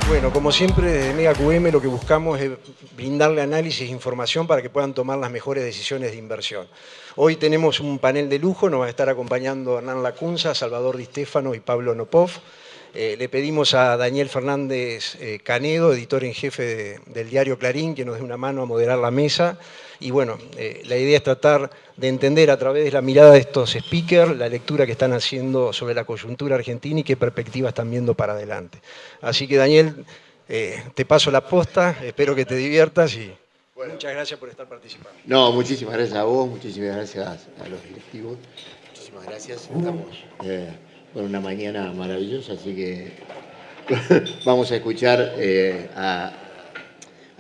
Bueno, como siempre, desde Mega QM lo que buscamos es brindarle análisis e información para que puedan tomar las mejores decisiones de inversión. Hoy tenemos un panel de lujo, nos va a estar acompañando Hernán Lacunza, Salvador Di Stefano y Pablo Nopov. Le pedimos a Daniel Fernández Canedo, editor en jefe del diario Clarín, que nos dé una mano a moderar la mesa. Y bueno, la idea es tratar de entender a través de la mirada de estos speakers la lectura que están haciendo sobre la coyuntura argentina y qué perspectivas están viendo para adelante. Así que Daniel, te paso la posta, espero que te diviertas y bueno, muchas gracias por estar participando. No, muchísimas gracias a vos, muchísimas gracias a los directivos, muchísimas gracias. Estamos con una mañana maravillosa, así que vamos a escuchar a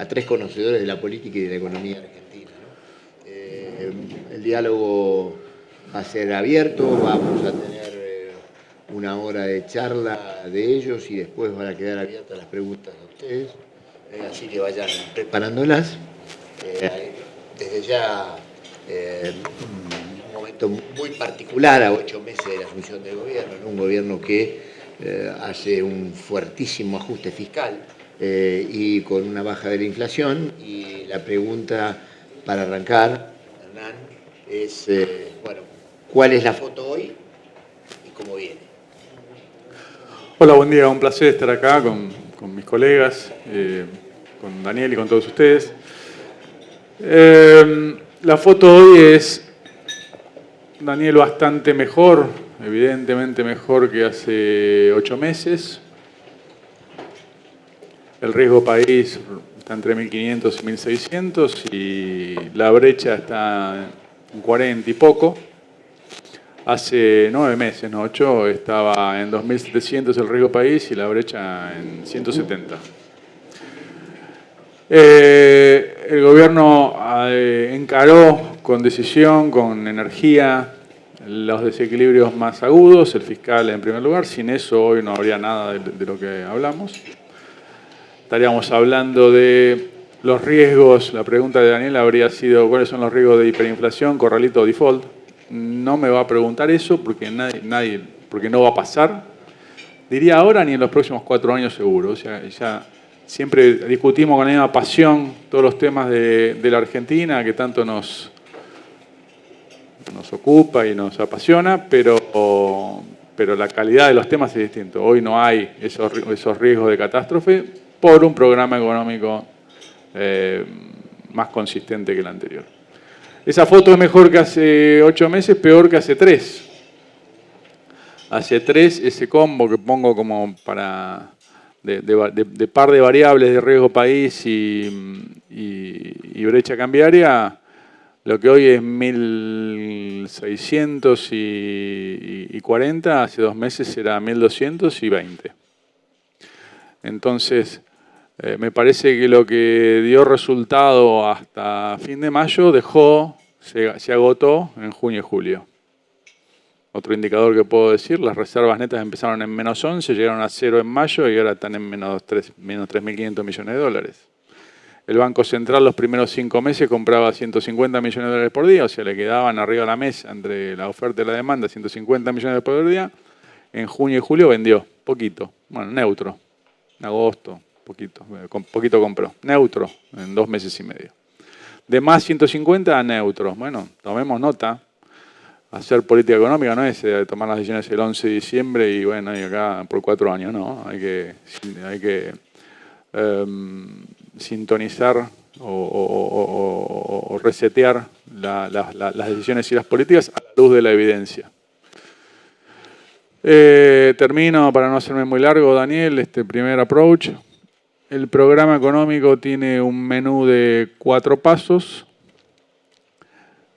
tres conocedores de la política y de la economía argentina, ¿no? El diálogo va a ser abierto, vamos a tener una hora de charla de ellos y después van a quedar abiertas las preguntas de ustedes, así que vayan preparándolas. Desde ya un momento muy particular a 8 meses de la asunción del gobierno, ¿no? Un gobierno que hace un fuertísimo ajuste fiscal y con una baja de la inflación. Y la pregunta para arrancar, Hernán, es, bueno, ¿cuál es la foto hoy y cómo viene? Hola, buen día, un placer estar acá con mis colegas, con Daniel y con todos ustedes. La foto hoy es Daniel bastante mejor, evidentemente mejor que hace 8 meses. El riesgo país está entre 1.500 y 1.600 y la brecha está en 40 y poco. Hace 9 meses, no 8, estaba en 2.700 el riesgo país y la brecha en 170. El gobierno encaró con decisión, con energía, los desequilibrios más agudos, el fiscal en primer lugar. Sin eso hoy no habría nada de lo que hablamos. Estaríamos hablando de los riesgos. La pregunta de Daniel habría sido ¿cuáles son los riesgos de hiperinflación, corralito o default? No me va a preguntar eso porque porque no va a pasar. Diría ahora ni en los próximos 4 años seguro. O sea, ya siempre discutimos con la misma pasión todos los temas de la Argentina que tanto nos ocupa y nos apasiona, pero la calidad de los temas es distinta. Hoy no hay esos riesgos de catástrofe por un programa económico más consistente que el anterior. Esa foto es mejor que hace 8 meses, peor que hace 3. Hace 3, ese combo que pongo como para de par de variables de riesgo país y brecha cambiaria, lo que hoy es 1.600 y 40, hace 2 meses era 1.200 y 20. Entonces, me parece que lo que dio resultado hasta fin de mayo se agotó en junio y julio. Otro indicador que puedo decir, las reservas netas empezaron en menos 11, llegaron a 0 en mayo y ahora están en menos 3.500 millones de dólares. El Banco Central los primeros 5 meses compraba 150 millones de dólares por día, o sea, le quedaban arriba de la mesa entre la oferta y la demanda 150 millones por día. En junio y julio vendió, poquito, bueno, neutro. En agosto, poquito compró, neutro en 2 meses y medio. De más 150 a neutro, bueno, tomemos nota. Hacer política económica no es tomar las decisiones el 11 de diciembre y bueno, y acá por 4 años, no. Hay que sintonizar o resetear las decisiones y las políticas a la luz de la evidencia. Termino, para no hacerme muy largo, Daniel, este primer approach. El programa económico tiene un menú de 4 pasos.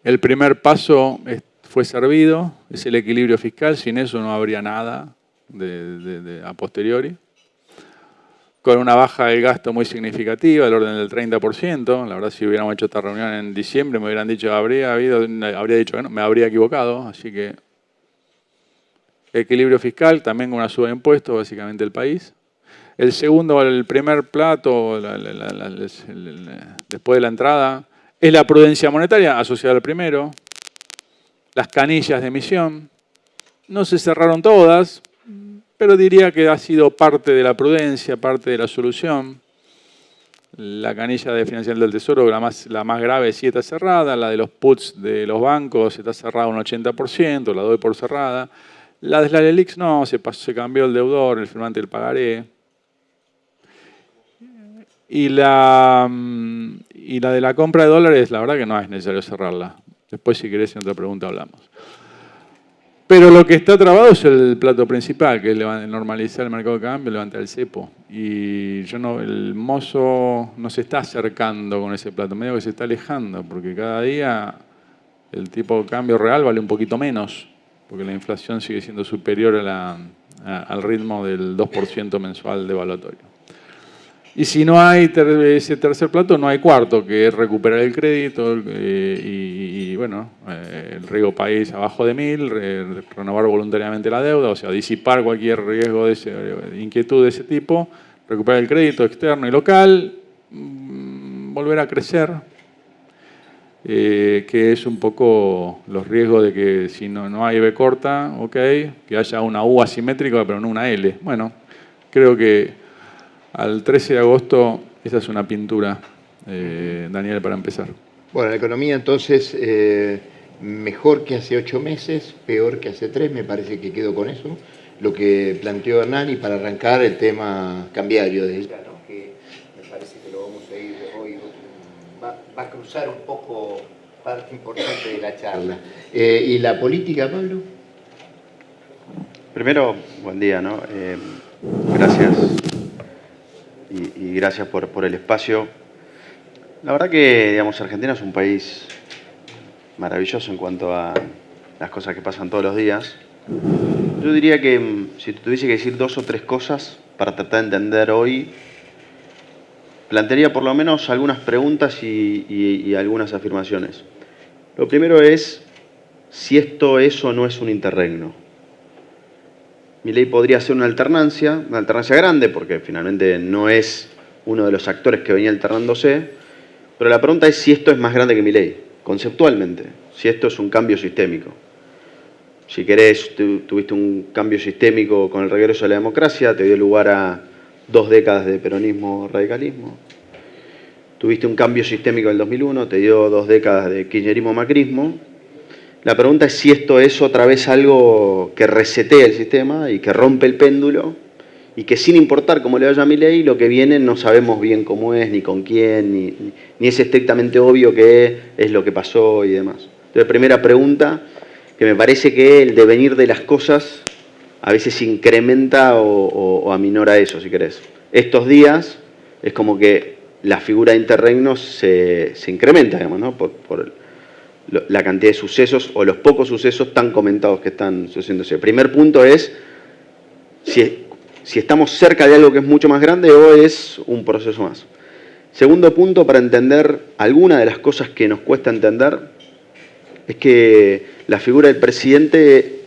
El primer paso fue servido, es el equilibrio fiscal, sin eso no habría nada a posteriori. Con una baja del gasto muy significativa, del orden del 30%. La verdad, si hubiéramos hecho esta reunión en diciembre, me hubieran dicho, habría dicho que no, me habría equivocado. Así que equilibrio fiscal, también con una suba de impuestos, básicamente el país. El segundo, el primer plato, después de la entrada, es la prudencia monetaria asociada al primero. Las canillas de emisión. No se cerraron todas, pero diría que ha sido parte de la prudencia, parte de la solución. La canilla de financiación del Tesoro, la más grave, sí está cerrada. La de los puts de los bancos está cerrada un 80%, la doy por cerrada. La de la LELIX no, se cambió el deudor, el firmante del pagaré. Y la de la compra de dólares, la verdad que no es necesario cerrarla. Después, si querés, en otra pregunta hablamos. Pero lo que está trabado es el plato principal, que es normalizar el mercado de cambio, levantar el cepo. Y el mozo no se está acercando con ese plato, medio que se está alejando, porque cada día el tipo de cambio real vale un poquito menos, porque la inflación sigue siendo superior al ritmo del 2% mensual devaluatorio. Y si no hay ese tercer plato, no hay cuarto, que es recuperar el crédito y bueno, el riesgo país abajo de 1000, renovar voluntariamente la deuda, o sea, disipar cualquier riesgo inquietud de ese tipo, recuperar el crédito externo y local, volver a crecer, que es un poco los riesgos de que si no hay B corta, ok, que haya una U asimétrica, pero no una L. Bueno, creo que al 13 de agosto, esa es una pintura, Daniel, para empezar. Bueno, la economía entonces, mejor que hace 8 meses, peor que hace 3, me parece que quedo con eso. Lo que planteó Hernán, y para arrancar el tema cambiario de ella, ¿no? Que me parece que lo vamos a ir hoy, va a cruzar un poco parte importante de la charla. ¿Y la política, Pablo? Primero, buen día, ¿no? Gracias. Y gracias por el espacio. La verdad que, digamos, Argentina es un país maravilloso en cuanto a las cosas que pasan todos los días. Yo diría que si tuviese que decir 2 o 3 cosas para tratar de entender hoy, plantearía por lo menos algunas preguntas y algunas afirmaciones. Lo primero es si esto es o no es un interregno. Milei podría ser una alternancia grande, porque finalmente no es uno de los actores que venía alternándose, pero la pregunta es si esto es más grande que Milei, conceptualmente, si esto es un cambio sistémico. Si querés, tuviste un cambio sistémico con el regreso a la democracia, te dio lugar a 2 décadas de peronismo-radicalismo. Tuviste un cambio sistémico en el 2001, te dio 2 décadas de kirchnerismo-macrismo. La pregunta es si esto es otra vez algo que resetea el sistema y que rompe el péndulo y que sin importar cómo le vaya a Milei, lo que viene no sabemos bien cómo es, ni con quién, ni es estrictamente obvio qué es lo que pasó y demás. Entonces, primera pregunta, que me parece que el devenir de las cosas a veces incrementa o aminora eso, si querés. Estos días es como que la figura de interregnos se incrementa, digamos, ¿no? por la cantidad de sucesos o los pocos sucesos tan comentados que están sucediéndose. El primer punto es si estamos cerca de algo que es mucho más grande o es un proceso más. Segundo punto, para entender alguna de las cosas que nos cuesta entender, es que la figura del presidente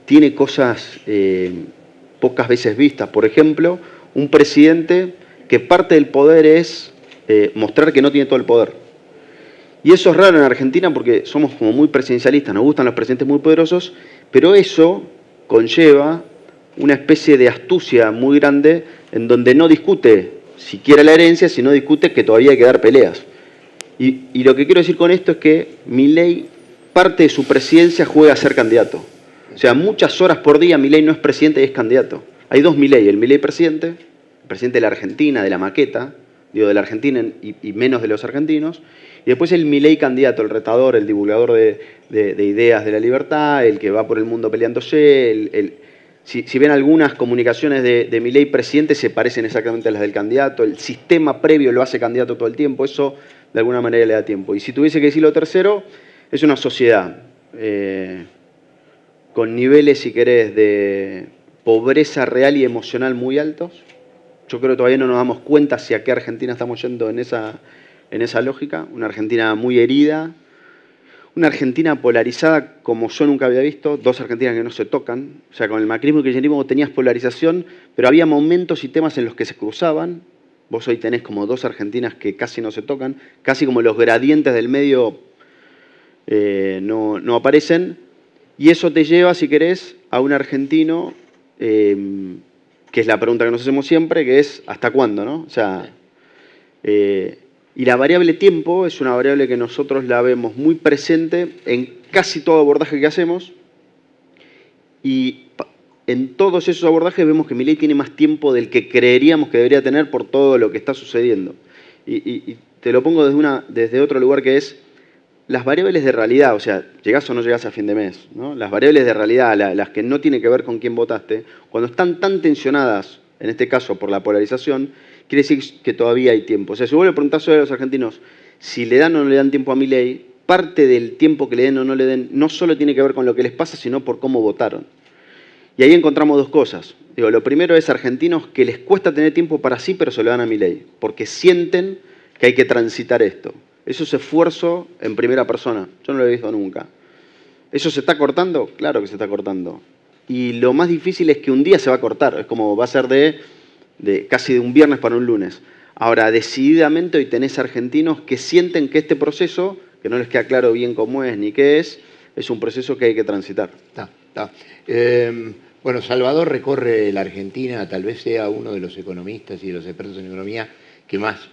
tiene cosas pocas veces vistas. Por ejemplo, un presidente que parte del poder es mostrar que no tiene todo el poder. Y eso es raro en Argentina porque somos como muy presidencialistas, nos gustan los presidentes muy poderosos, pero eso conlleva una especie de astucia muy grande en donde no discute siquiera la herencia, sino discute que todavía hay que dar peleas. Y lo que quiero decir con esto es que Milei, parte de su presidencia, juega a ser candidato. O sea, muchas horas por día Milei no es presidente y es candidato. Hay 2 Milei, el Milei presidente, el presidente de la Argentina, de la maqueta, digo de la Argentina y menos de los argentinos, y después el Milei candidato, el retador, el divulgador de ideas de la libertad, el que va por el mundo peleándose. Si ven algunas comunicaciones de Milei presidente, se parecen exactamente a las del candidato. El sistema previo lo hace candidato todo el tiempo. Eso de alguna manera le da tiempo. Y si tuviese que decir lo tercero, es una sociedad con niveles, si querés, de pobreza real y emocional muy altos. Yo creo que todavía no nos damos cuenta hacia qué Argentina estamos yendo en esa lógica. Una Argentina muy herida, una Argentina polarizada como yo nunca había visto, 2 Argentinas que no se tocan. O sea, con el macrismo y el kirchnerismo tenías polarización, pero había momentos y temas en los que se cruzaban. Vos hoy tenés como 2 Argentinas que casi no se tocan, casi como los gradientes del medio no aparecen. Y eso te lleva, si querés, a un argentino que es la pregunta que nos hacemos siempre, que es ¿hasta cuándo? ¿No? O sea, y la variable tiempo es una variable que nosotros la vemos muy presente en casi todo abordaje que hacemos, y en todos esos abordajes vemos que Milei tiene más tiempo del que creeríamos que debería tener por todo lo que está sucediendo. Y te lo pongo desde otro lugar, que es las variables de realidad, o sea, llegás o no llegás a fin de mes, ¿no? Las variables de realidad, las que no tienen que ver con quién votaste, cuando están tan tensionadas, en este caso por la polarización, quiere decir que todavía hay tiempo. O sea, si vos le preguntás a los argentinos si le dan o no le dan tiempo a Milei, parte del tiempo que le den o no le den no solo tiene que ver con lo que les pasa, sino por cómo votaron. Y ahí encontramos dos cosas. Digo, lo primero es argentinos que les cuesta tener tiempo para sí, pero se lo dan a Milei, porque sienten que hay que transitar esto. Eso es esfuerzo en primera persona. Yo no lo he visto nunca. ¿Eso se está cortando? Claro que se está cortando. Y lo más difícil es que un día se va a cortar. Es como va a ser casi de un viernes para un lunes. Ahora, decididamente hoy tenés argentinos que sienten que este proceso, que no les queda claro bien cómo es ni qué es un proceso que hay que transitar. Está. Bueno, Salvador recorre la Argentina, tal vez sea uno de los economistas y de los expertos en economía que más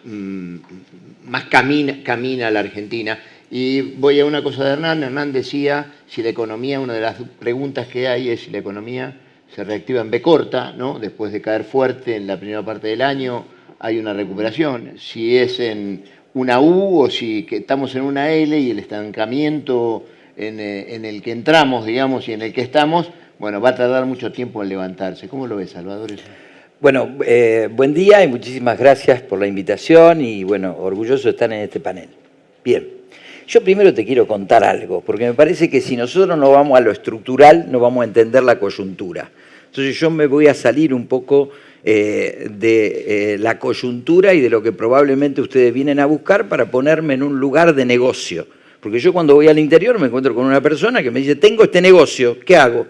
camina a la Argentina. Y voy a una cosa de Hernán. Hernán decía si la economía, una de las preguntas que hay es si la economía se reactiva en B corta, ¿no? Después de caer fuerte en la primera parte del año, hay una recuperación. Si es en una U o si estamos en una L y el estancamiento en el que entramos, digamos, y en el que estamos, bueno, va a tardar mucho tiempo en levantarse. ¿Cómo lo ves, Salvador? Bueno, buen día y muchísimas gracias por la invitación y, bueno, orgulloso de estar en este panel. Bien, yo primero te quiero contar algo, porque me parece que si nosotros no vamos a lo estructural, no vamos a entender la coyuntura. Entonces yo me voy a salir un poco de la coyuntura y de lo que probablemente ustedes vienen a buscar para ponerme en un lugar de negocio. Porque yo cuando voy al interior me encuentro con una persona que me dice, tengo este negocio, ¿qué hago?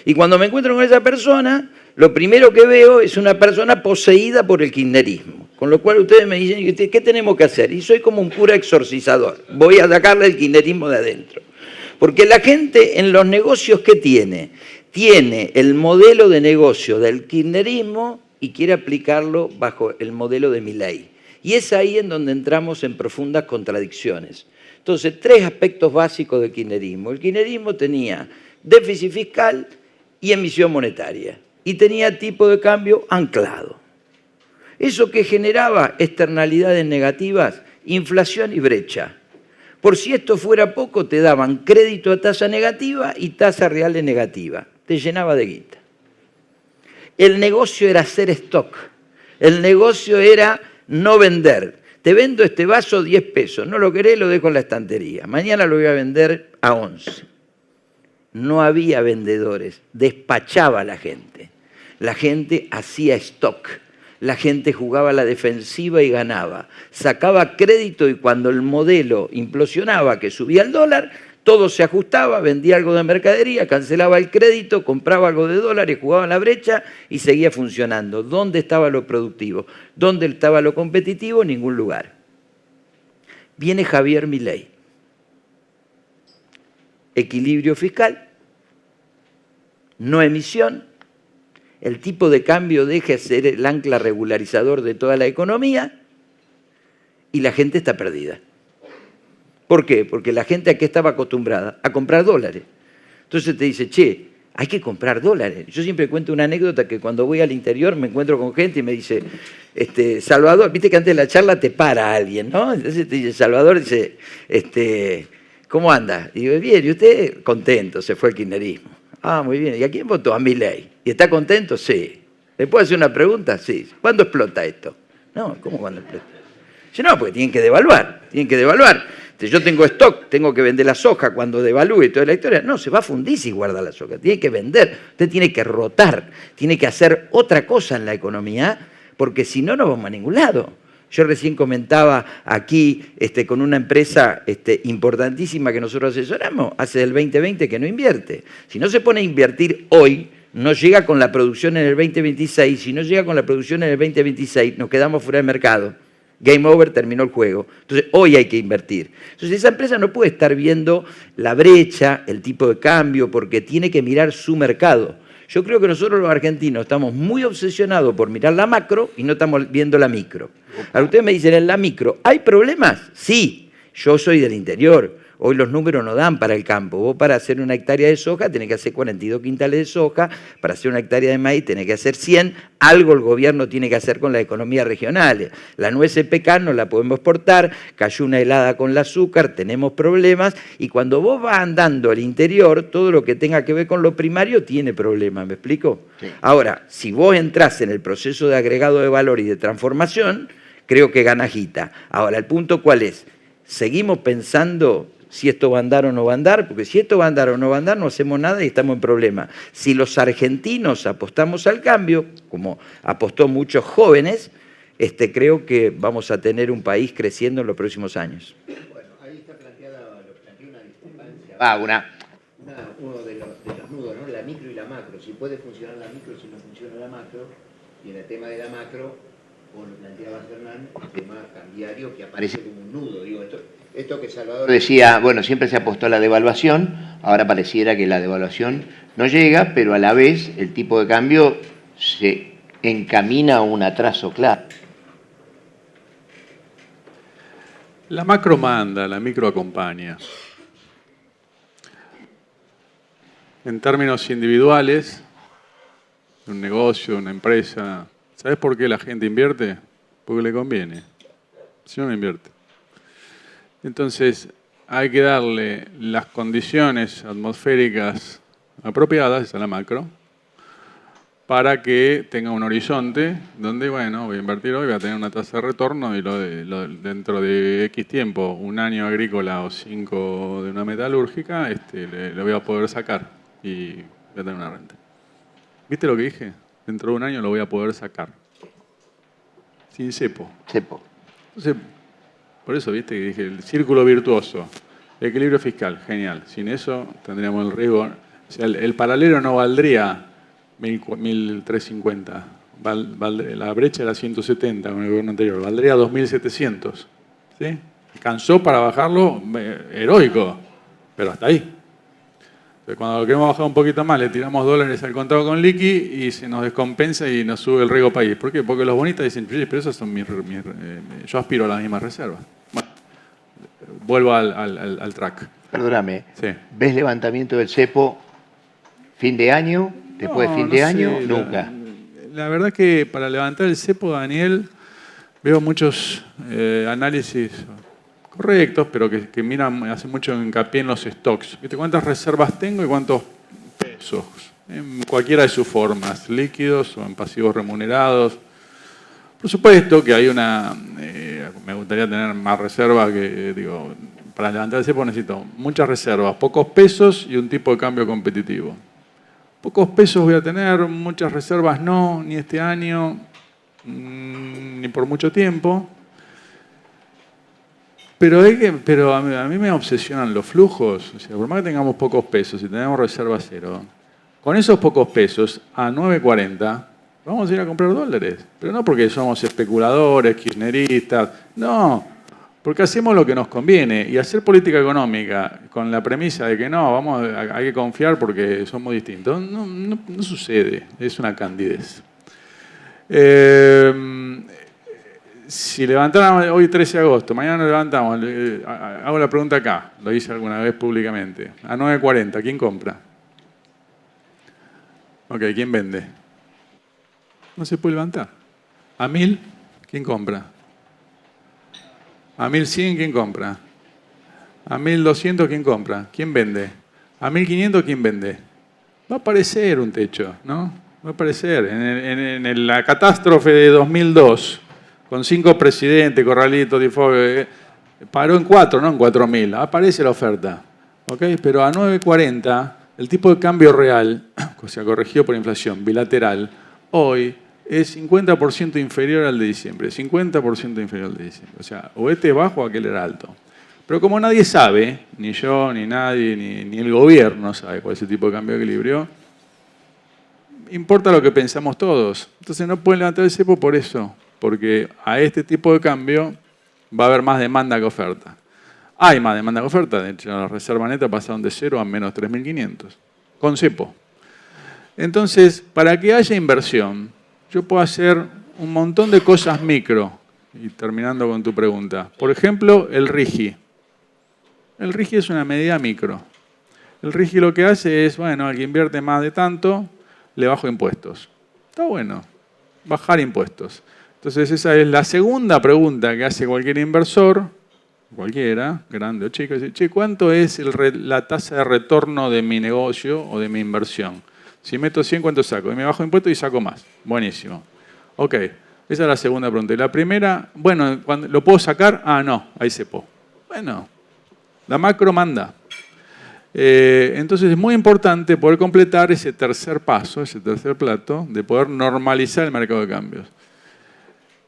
Y cuando me encuentro con esa persona, lo primero que veo es una persona poseída por el kirchnerismo. Con lo cual ustedes me dicen, ¿qué tenemos que hacer? Y soy como un cura exorcizador. Voy a sacarle el kirchnerismo de adentro. Porque la gente en los negocios, ¿qué tiene? Tiene el modelo de negocio del kirchnerismo y quiere aplicarlo bajo el modelo de Milei. Y es ahí en donde entramos en profundas contradicciones. Entonces, tres aspectos básicos del kirchnerismo. El kirchnerismo tenía déficit fiscal y emisión monetaria. Y tenía tipo de cambio anclado. ¿Eso que generaba? Externalidades negativas, inflación y brecha. Por si esto fuera poco, te daban crédito a tasa negativa y tasa real negativa. Te llenaba de guita. El negocio era hacer stock. El negocio era no vender. Te vendo este vaso 10 pesos. No lo querés, lo dejo en la estantería. Mañana lo voy a vender a 11. No había vendedores. Despachaba a la gente. La gente hacía stock. La gente jugaba a la defensiva y ganaba. Sacaba crédito y cuando el modelo implosionaba, que subía el dólar, todo se ajustaba, vendía algo de mercadería, cancelaba el crédito, compraba algo de dólares, jugaba en la brecha y seguía funcionando. ¿Dónde estaba lo productivo? ¿Dónde estaba lo competitivo? En ningún lugar. Viene Javier Milei. Equilibrio fiscal, no emisión, el tipo de cambio deja de ser el ancla regularizador de toda la economía y la gente está perdida. ¿Por qué? Porque la gente aquí estaba acostumbrada a comprar dólares. Entonces te dice, che, hay que comprar dólares. Yo siempre cuento una anécdota que cuando voy al interior me encuentro con gente y me dice, Salvador, viste que antes de la charla te para alguien, ¿no? Entonces te dice, Salvador, dice, ¿cómo anda? Y digo, bien, ¿y usted? Contento, se fue el kirchnerismo. Ah, muy bien. ¿Y a quién votó? A Milei. ¿Y está contento? Sí. ¿Le puedo hacer una pregunta? Sí. ¿Cuándo explota esto? No, ¿cómo cuándo explota? Dice, no, porque tienen que devaluar. Yo tengo stock, tengo que vender la soja cuando devalúe toda la historia. No, se va a fundir si guarda la soja. Tiene que vender, usted tiene que rotar, tiene que hacer otra cosa en la economía, porque si no, no vamos a ningún lado. Yo recién comentaba aquí con una empresa importantísima que nosotros asesoramos, hace del 2020 que no invierte. Si no se pone a invertir hoy, no llega con la producción en el 2026. Si no llega con la producción en el 2026, nos quedamos fuera del mercado. Game over, terminó el juego. Entonces, hoy hay que invertir. Entonces, esa empresa no puede estar viendo la brecha, el tipo de cambio, porque tiene que mirar su mercado. Yo creo que nosotros los argentinos estamos muy obsesionados por mirar la macro y no estamos viendo la micro. Ahora ustedes me dicen, en la micro, ¿hay problemas? Sí, yo soy del interior. Hoy los números no dan para el campo. Vos para hacer una hectárea de soja tenés que hacer 42 quintales de soja, para hacer una hectárea de maíz tenés que hacer 100. Algo el gobierno tiene que hacer con las economías regionales. La nuez PK no la podemos exportar, cayó una helada con el azúcar, tenemos problemas, y cuando vos vas andando al interior, todo lo que tenga que ver con lo primario tiene problemas, ¿me explico? Sí. Ahora, si vos entrás en el proceso de agregado de valor y de transformación, creo que gana Gita. Ahora, ¿el punto cuál es? Seguimos pensando si esto va a andar o no va a andar, porque si esto va a andar o no va a andar, no hacemos nada y estamos en problemas. Si los argentinos apostamos al cambio, como apostó muchos jóvenes, creo que vamos a tener un país creciendo en los próximos años. Bueno, ahí está planteada una discrepancia. Uno de los nudos, ¿no? La micro y la macro. Si puede funcionar la micro, si no funciona la macro. Y en el tema de la macro, como lo planteaba Hernán, el tema cambiario que aparece como un nudo. Digo, esto que Salvador decía, bueno, siempre se apostó a la devaluación, ahora pareciera que la devaluación no llega, pero a la vez el tipo de cambio se encamina a un atraso claro. La macro manda, la micro acompaña. En términos individuales, un negocio, una empresa, ¿sabes por qué la gente invierte? Porque le conviene. Si no, no invierte. Entonces, hay que darle las condiciones atmosféricas apropiadas a la macro para que tenga un horizonte donde, bueno, voy a invertir hoy, voy a tener una tasa de retorno y dentro de X tiempo, un año agrícola o 5 de una metalúrgica, le voy a poder sacar y voy a tener una renta. ¿Viste lo que dije? Dentro de un año lo voy a poder sacar. Sin cepo. Cepo. Entonces, por eso, viste, que dije, el círculo virtuoso, el equilibrio fiscal, genial. Sin eso tendríamos el riesgo. O sea, el paralelo no valdría 1.350. La brecha era 170 con el gobierno anterior. Valdría 2.700. ¿Sí? Cansó para bajarlo, heroico, pero hasta ahí. Entonces, cuando lo queremos bajar un poquito más, le tiramos dólares al contado con liqui y se nos descompensa y nos sube el riesgo país. ¿Por qué? Porque los bonistas dicen, pero esas son yo aspiro a las mismas reservas. Bueno, vuelvo al track. Perdóname, sí. ¿Ves levantamiento del cepo fin de año? ¿Después de fin de año? Nunca. La verdad que para levantar el cepo, Daniel, veo muchos análisis correctos, pero que miran, hacen mucho hincapié en los stocks. ¿Viste cuántas reservas tengo y cuántos pesos? En cualquiera de sus formas, líquidos o en pasivos remunerados. Por supuesto que hay me gustaría tener más reservas para levantar el cepo necesito muchas reservas, pocos pesos y un tipo de cambio competitivo. Pocos pesos voy a tener, muchas reservas no, ni este año, ni por mucho tiempo. Pero a mí me obsesionan los flujos. O sea, por más que tengamos pocos pesos y tenemos reserva cero, con esos pocos pesos a 9.40 vamos a ir a comprar dólares. Pero no porque somos especuladores, kirchneristas. No, porque hacemos lo que nos conviene. Y hacer política económica con la premisa de que no, hay que confiar porque somos distintos, no sucede. Es una candidez. Si levantáramos hoy 13 de agosto, mañana nos levantamos, hago la pregunta acá, lo hice alguna vez públicamente, a 9.40, ¿quién compra? Ok, ¿quién vende? No se puede levantar. A 1.000, ¿quién compra? A 1.100, ¿quién compra? A 1.200, ¿quién compra? ¿Quién vende? A 1.500, ¿quién vende? Va a aparecer un techo, ¿no? Va a aparecer. En la catástrofe de 2002, con 5 presidentes, Corralito, Tifogue, paró en 4, no en 4.000. Aparece la oferta. ¿Okay? Pero a 9.40, el tipo de cambio real, o sea, corregido por inflación, bilateral, hoy es 50% inferior al de diciembre. 50% inferior al de diciembre. O sea, o este es bajo o aquel era alto. Pero como nadie sabe, ni yo, ni nadie, ni el gobierno sabe cuál es el tipo de cambio de equilibrio, importa lo que pensamos todos. Entonces no pueden levantar el cepo por eso. Porque a este tipo de cambio va a haber más demanda que oferta. Hay más demanda que oferta. De hecho, las reservas netas pasaron de 0 a menos 3.500. Con cepo. Entonces, para que haya inversión, yo puedo hacer un montón de cosas micro. Y terminando con tu pregunta. Por ejemplo, el RIGI. El RIGI es una medida micro. El RIGI lo que hace es, bueno, al que invierte más de tanto, le bajo impuestos. Está bueno, bajar impuestos. Entonces esa es la segunda pregunta que hace cualquier inversor, cualquiera, grande o chico, dice, che, ¿cuánto es la tasa de retorno de mi negocio o de mi inversión? Si meto 100, ¿cuánto saco? Y me bajo impuestos y saco más. Buenísimo. Ok, esa es la segunda pregunta. Y la primera, bueno, ¿lo puedo sacar? Ah, no, ahí se puede. Bueno, la macro manda. Entonces es muy importante poder completar ese tercer paso, ese tercer plato, de poder normalizar el mercado de cambios.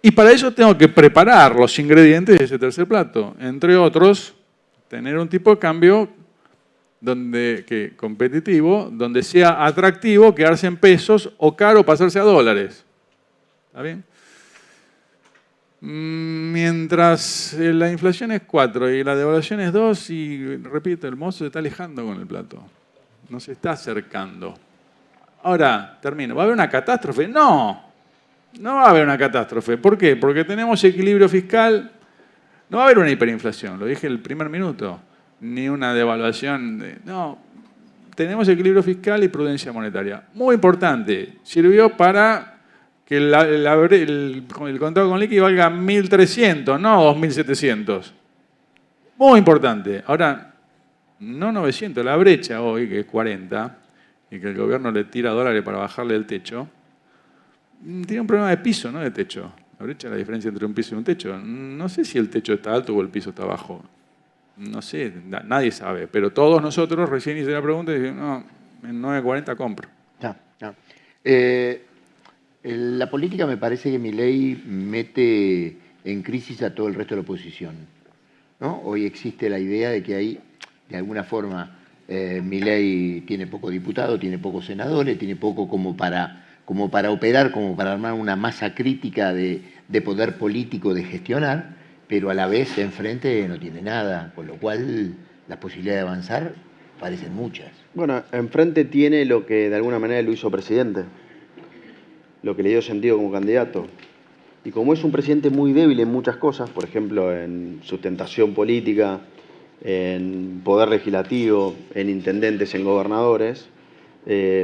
Y para eso tengo que preparar los ingredientes de ese tercer plato. Entre otros, tener un tipo de cambio competitivo, donde sea atractivo quedarse en pesos o caro pasarse a dólares. ¿Está bien? Mientras la inflación es 4 y la devaluación es 2, y repito, el mozo se está alejando con el plato. No se está acercando. Ahora, termino. ¿Va a haber una catástrofe? No. No va a haber una catástrofe. ¿Por qué? Porque tenemos equilibrio fiscal. No va a haber una hiperinflación, lo dije el primer minuto. Ni una devaluación. No. Tenemos equilibrio fiscal y prudencia monetaria. Muy importante. Sirvió para que el contado con liqui valga 1.300, no 2.700. Muy importante. Ahora, no 900, la brecha hoy, que es 40, y que el gobierno le tira dólares para bajarle el techo, tiene un problema de piso, no de techo. La brecha es la diferencia entre un piso y un techo. No sé si el techo está alto o el piso está bajo. No sé, nadie sabe. Pero todos nosotros recién hice la pregunta y dije, no, en 9.40 compro. La política me parece que Milei mete en crisis a todo el resto de la oposición, ¿no? Hoy existe la idea de que hay, de alguna forma, Milei tiene poco diputado, tiene pocos senadores, tiene poco como para operar, como para armar una masa crítica de poder político, de gestionar, pero a la vez enfrente no tiene nada, con lo cual las posibilidades de avanzar parecen muchas. Bueno, enfrente tiene lo que de alguna manera lo hizo presidente, lo que le dio sentido como candidato. Y como es un presidente muy débil en muchas cosas, por ejemplo, en sustentación política, en poder legislativo, en intendentes, en gobernadores,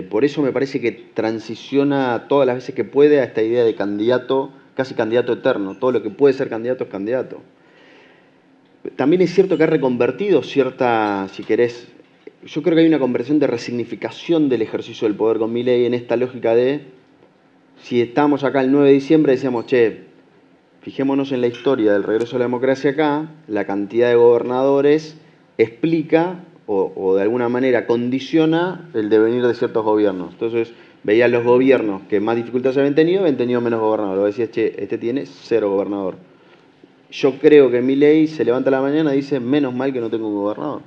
por eso me parece que transiciona todas las veces que puede a esta idea de candidato, casi candidato eterno. Todo lo que puede ser candidato es candidato. También es cierto que ha reconvertido cierta, si querés, yo creo que hay una conversión de resignificación del ejercicio del poder con Milei en esta lógica de, si estamos acá el 9 de diciembre, decíamos, che, fijémonos en la historia del regreso a la democracia acá, la cantidad de gobernadores explica o de alguna manera condiciona el devenir de ciertos gobiernos. Entonces, veían los gobiernos que más dificultades habían tenido menos gobernadores. Lo decías, che, este tiene 0 gobernador. Yo creo que Milei se levanta a la mañana y dice, menos mal que no tengo un gobernador.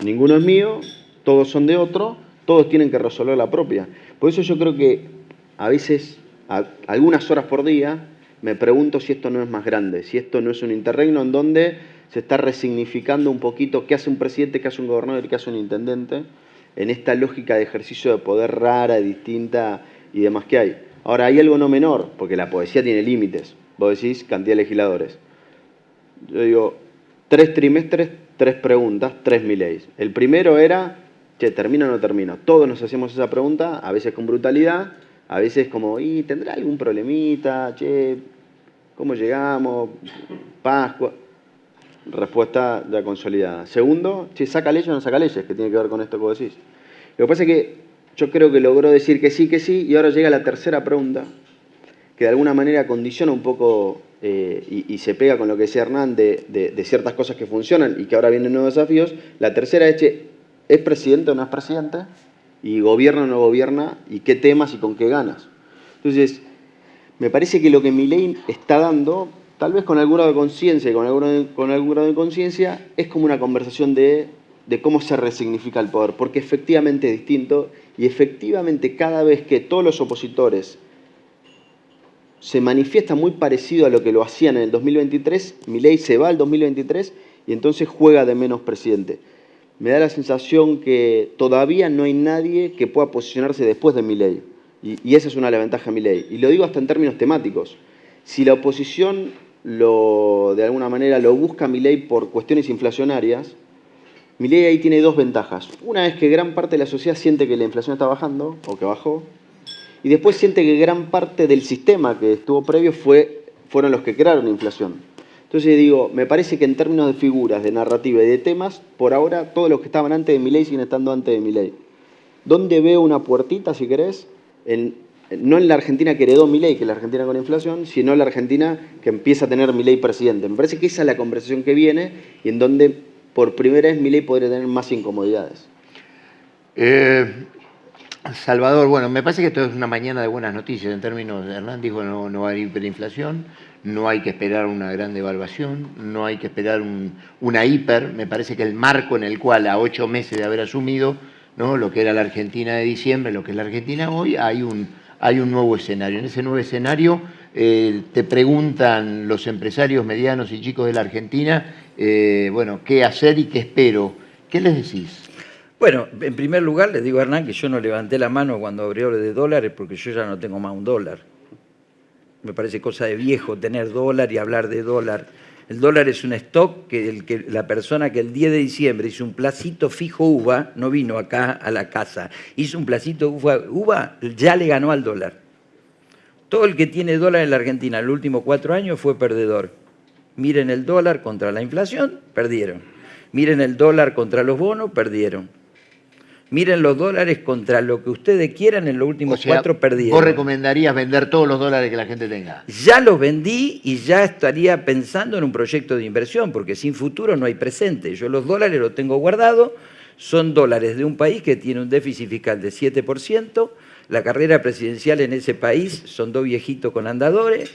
Ninguno es mío, todos son de otro, todos tienen que resolver la propia. Por eso yo creo que a veces, algunas horas por día, me pregunto si esto no es más grande, si esto no es un interregno en donde se está resignificando un poquito qué hace un presidente, qué hace un gobernador y qué hace un intendente, en esta lógica de ejercicio de poder rara, distinta y demás que hay. Ahora, hay algo no menor, porque la poesía tiene límites. Vos decís cantidad de legisladores. Yo digo, 3 trimestres, 3 preguntas, 3 Mileis. El primero era, che, ¿termino o no termino? Todos nos hacemos esa pregunta, a veces con brutalidad, a veces como, ¿y tendrá algún problemita? Che, ¿cómo llegamos? Pascua. Respuesta ya consolidada. Segundo, che, ¿saca leyes o no saca leyes? Que tiene que ver con esto que vos decís. Lo que pasa es que yo creo que logró decir que sí, y ahora llega la tercera pregunta, que de alguna manera condiciona un poco y se pega con lo que decía Hernán de ciertas cosas que funcionan y que ahora vienen nuevos desafíos. La tercera es, che, ¿es presidente o no es presidente? Y gobierna o no gobierna, y qué temas y con qué ganas. Entonces, me parece que lo que Milei está dando, tal vez con algún grado de conciencia, con algún grado de conciencia, es como una conversación de cómo se resignifica el poder, porque efectivamente es distinto, y efectivamente cada vez que todos los opositores se manifiestan muy parecido a lo que lo hacían en el 2023, Milei se va al 2023 y entonces juega de menos presidente. me da la sensación que todavía no hay nadie que pueda posicionarse después de Milei. Y esa es una de las ventajas de Milei. Y lo digo hasta en términos temáticos. Si la oposición de alguna manera lo busca Milei por cuestiones inflacionarias, Milei ahí tiene dos ventajas. Una es que gran parte de la sociedad siente que la inflación está bajando, o que bajó, y después siente que gran parte del sistema que estuvo previo fueron los que crearon la inflación. Entonces digo, me parece que en términos de figuras, de narrativa y de temas, por ahora todos los que estaban antes de Milei siguen estando antes de Milei. ¿Dónde veo una puertita, si querés? No en la Argentina que heredó Milei, que es la Argentina con inflación, sino en la Argentina que empieza a tener Milei presidente. Me parece que esa es la conversación que viene y en donde por primera vez Milei podría tener más incomodidades. Salvador, bueno, me parece que esto es una mañana de buenas noticias en términos, Hernán dijo no va a haber hiperinflación, no hay que esperar una gran devaluación, no hay que esperar una hiper, me parece que el marco en el cual a 8 meses de haber asumido, ¿no?, lo que era la Argentina de diciembre, lo que es la Argentina hoy, hay un nuevo escenario. En ese nuevo escenario te preguntan los empresarios medianos y chicos de la Argentina, bueno, qué hacer y qué espero. ¿Qué les decís? Bueno, en primer lugar les digo a Hernán que yo no levanté la mano cuando abrió de dólares porque yo ya no tengo más un dólar. Me parece cosa de viejo tener dólar y hablar de dólar. El dólar es un stock que la persona que el 10 de diciembre hizo un placito fijo uva, no vino acá a la casa, hizo un placito uva, ya le ganó al dólar. Todo el que tiene dólar en la Argentina en los últimos 4 años fue perdedor. Miren el dólar contra la inflación, perdieron. Miren el dólar contra los bonos, perdieron. Miren los dólares contra lo que ustedes quieran, en los últimos 4 perdieron. ¿Vos recomendarías vender todos los dólares que la gente tenga? Ya los vendí y ya estaría pensando en un proyecto de inversión, porque sin futuro no hay presente. Yo los dólares los tengo guardados, son dólares de un país que tiene un déficit fiscal de 7%, la carrera presidencial en ese país son 2 viejitos con andadores,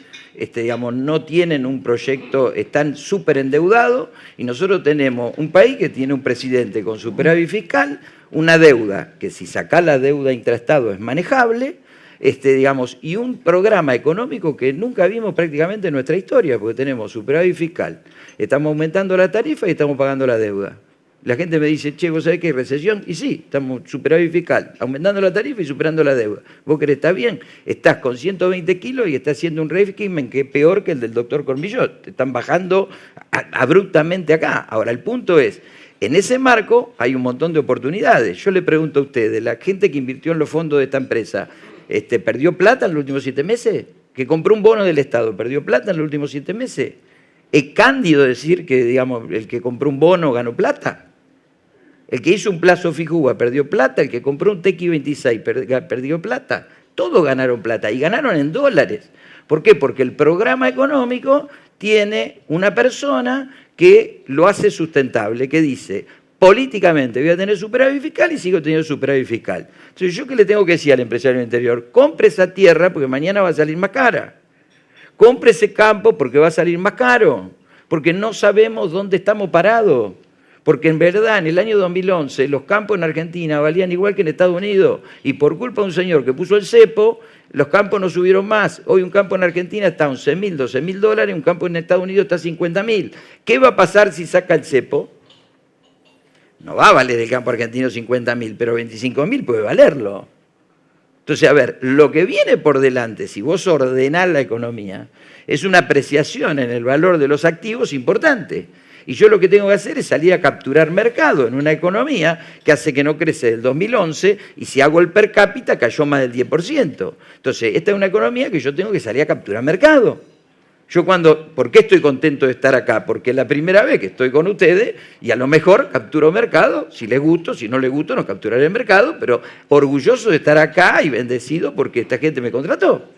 digamos, no tienen un proyecto, están súper endeudados, y nosotros tenemos un país que tiene un presidente con superávit fiscal, una deuda que si sacás la deuda intraestado es manejable, digamos, y un programa económico que nunca vimos prácticamente en nuestra historia, porque tenemos superávit fiscal, estamos aumentando la tarifa y estamos pagando la deuda. La gente me dice, che, ¿vos sabés que hay recesión? Y sí, estamos superávit fiscal, aumentando la tarifa y superando la deuda. ¿Vos querés estar bien? Estás con 120 kilos y estás haciendo un régimen que es peor que el del doctor Cormillot. Te están bajando abruptamente acá. Ahora, el punto es, en ese marco hay un montón de oportunidades. Yo le pregunto a ustedes, la gente que invirtió en los fondos de esta empresa, ¿perdió plata en los últimos 7 meses? ¿Que compró un bono del Estado, perdió plata en los últimos 7 meses? ¿Es cándido decir que, digamos, el que compró un bono ganó plata? El que hizo un plazo fijo UVA perdió plata, el que compró un TX26 perdió plata. Todos ganaron plata y ganaron en dólares. ¿Por qué? Porque el programa económico tiene una persona que lo hace sustentable, que dice, políticamente voy a tener superávit fiscal y sigo teniendo superávit fiscal. Entonces, ¿yo qué le tengo que decir al empresario del interior? Compre esa tierra porque mañana va a salir más cara. Compre ese campo porque va a salir más caro. Porque no sabemos dónde estamos parados. Porque en verdad, en el año 2011, los campos en Argentina valían igual que en Estados Unidos. Y por culpa de un señor que puso el cepo, los campos no subieron más. Hoy un campo en Argentina está a 11.000, 12.000 dólares, un campo en Estados Unidos está a 50.000. ¿Qué va a pasar si saca el cepo? No va a valer el campo argentino 50.000, pero 25.000 puede valerlo. Entonces, a ver, lo que viene por delante, si vos ordenás la economía, es una apreciación en el valor de los activos importante. Y yo lo que tengo que hacer es salir a capturar mercado en una economía que hace que no crece del 2011 y si hago el per cápita cayó más del 10%. Entonces, esta es una economía que yo tengo que salir a capturar mercado. ¿Por qué estoy contento de estar acá? Porque es la primera vez que estoy con ustedes y a lo mejor capturo mercado, si les gusto, si no les gusto no capturaré el mercado, pero orgulloso de estar acá y bendecido porque esta gente me contrató.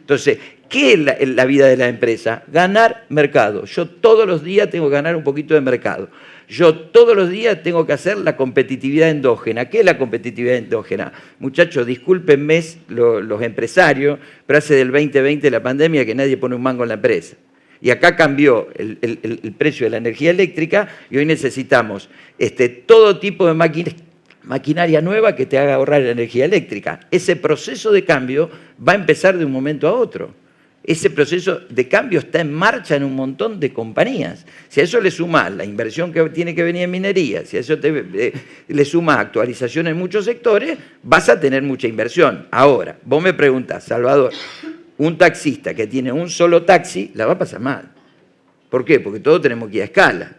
Entonces, ¿qué es la vida de la empresa? Ganar mercado. Yo todos los días tengo que ganar un poquito de mercado. Yo todos los días tengo que hacer la competitividad endógena. ¿Qué es la competitividad endógena? Muchachos, discúlpenme los empresarios, pero hace del 2020 la pandemia que nadie pone un mango en la empresa. Y acá cambió el precio de la energía eléctrica y hoy necesitamos todo tipo de maquinaria nueva que te haga ahorrar energía eléctrica. Ese proceso de cambio va a empezar de un momento a otro. Ese proceso de cambio está en marcha en un montón de compañías. Si a eso le sumás la inversión que tiene que venir en minería, si a eso le sumás actualización en muchos sectores, vas a tener mucha inversión. Ahora, vos me preguntás, Salvador, un taxista que tiene un solo taxi la va a pasar mal. ¿Por qué? Porque todos tenemos que ir a escala.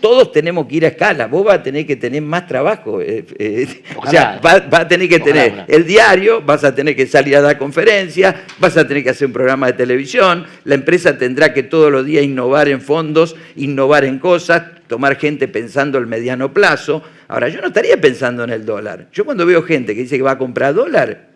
Todos tenemos que ir a escala. Vos vas a tener que tener más trabajo. O sea, vas a tener que tener el diario, vas a tener que salir a dar conferencias, vas a tener que hacer un programa de televisión, la empresa tendrá que todos los días innovar en fondos, innovar en cosas, tomar gente pensando el mediano plazo. Ahora, yo no estaría pensando en el dólar. Yo cuando veo gente que dice que va a comprar dólar,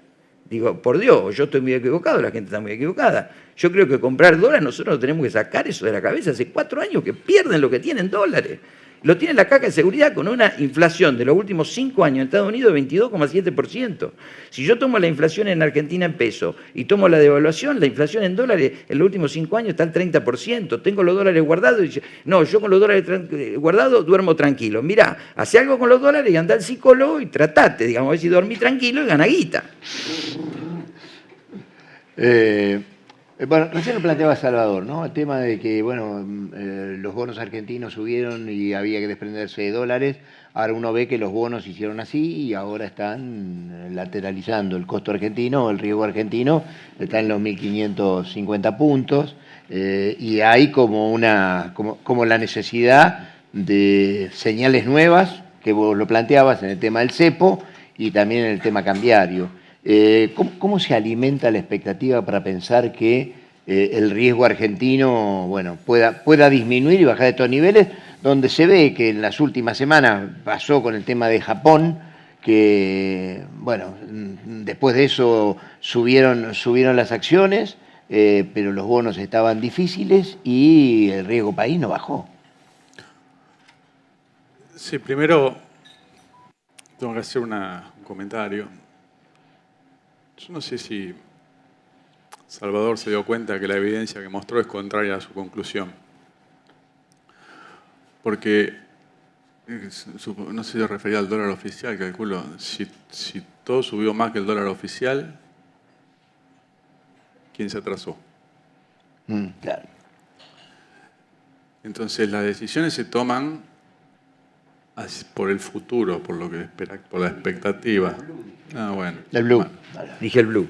digo, por Dios, yo estoy muy equivocado, la gente está muy equivocada. Yo creo que comprar dólares nosotros no tenemos que sacar eso de la cabeza. Hace 4 años que pierden lo que tienen dólares. Lo tiene la caja de seguridad con una inflación de los últimos 5 años en Estados Unidos de 22,7%. Si yo tomo la inflación en Argentina en pesos y tomo la devaluación, la inflación en dólares en los últimos 5 años está al 30%. Tengo los dólares guardados y dice, no, yo con los dólares guardados duermo tranquilo. Mirá, hace algo con los dólares y anda al psicólogo y tratate, digamos, a ver si dormí tranquilo y gana guita. Bueno, recién lo planteaba Salvador, ¿no? El tema de que, bueno, los bonos argentinos subieron y había que desprenderse de dólares. Ahora uno ve que los bonos hicieron así y ahora están lateralizando. El costo argentino, el riesgo argentino, está en los 1.550 puntos y hay como la necesidad de señales nuevas, que vos lo planteabas en el tema del cepo y también en el tema cambiario. ¿Cómo se alimenta la expectativa para pensar que el riesgo argentino, bueno, pueda disminuir y bajar de estos niveles, donde se ve que en las últimas semanas pasó con el tema de Japón, que, bueno, después de eso subieron las acciones, pero los bonos estaban difíciles y el riesgo país no bajó? Sí, primero tengo que hacer un comentario. Yo no sé si Salvador se dio cuenta que la evidencia que mostró es contraria a su conclusión. Porque, no sé si se refería al dólar oficial, calculo, si todo subió más que el dólar oficial, ¿quién se atrasó? Claro. Entonces las decisiones se toman por el futuro, por lo que por la expectativa. Ah, bueno. El blue. Bueno. Dije el blue.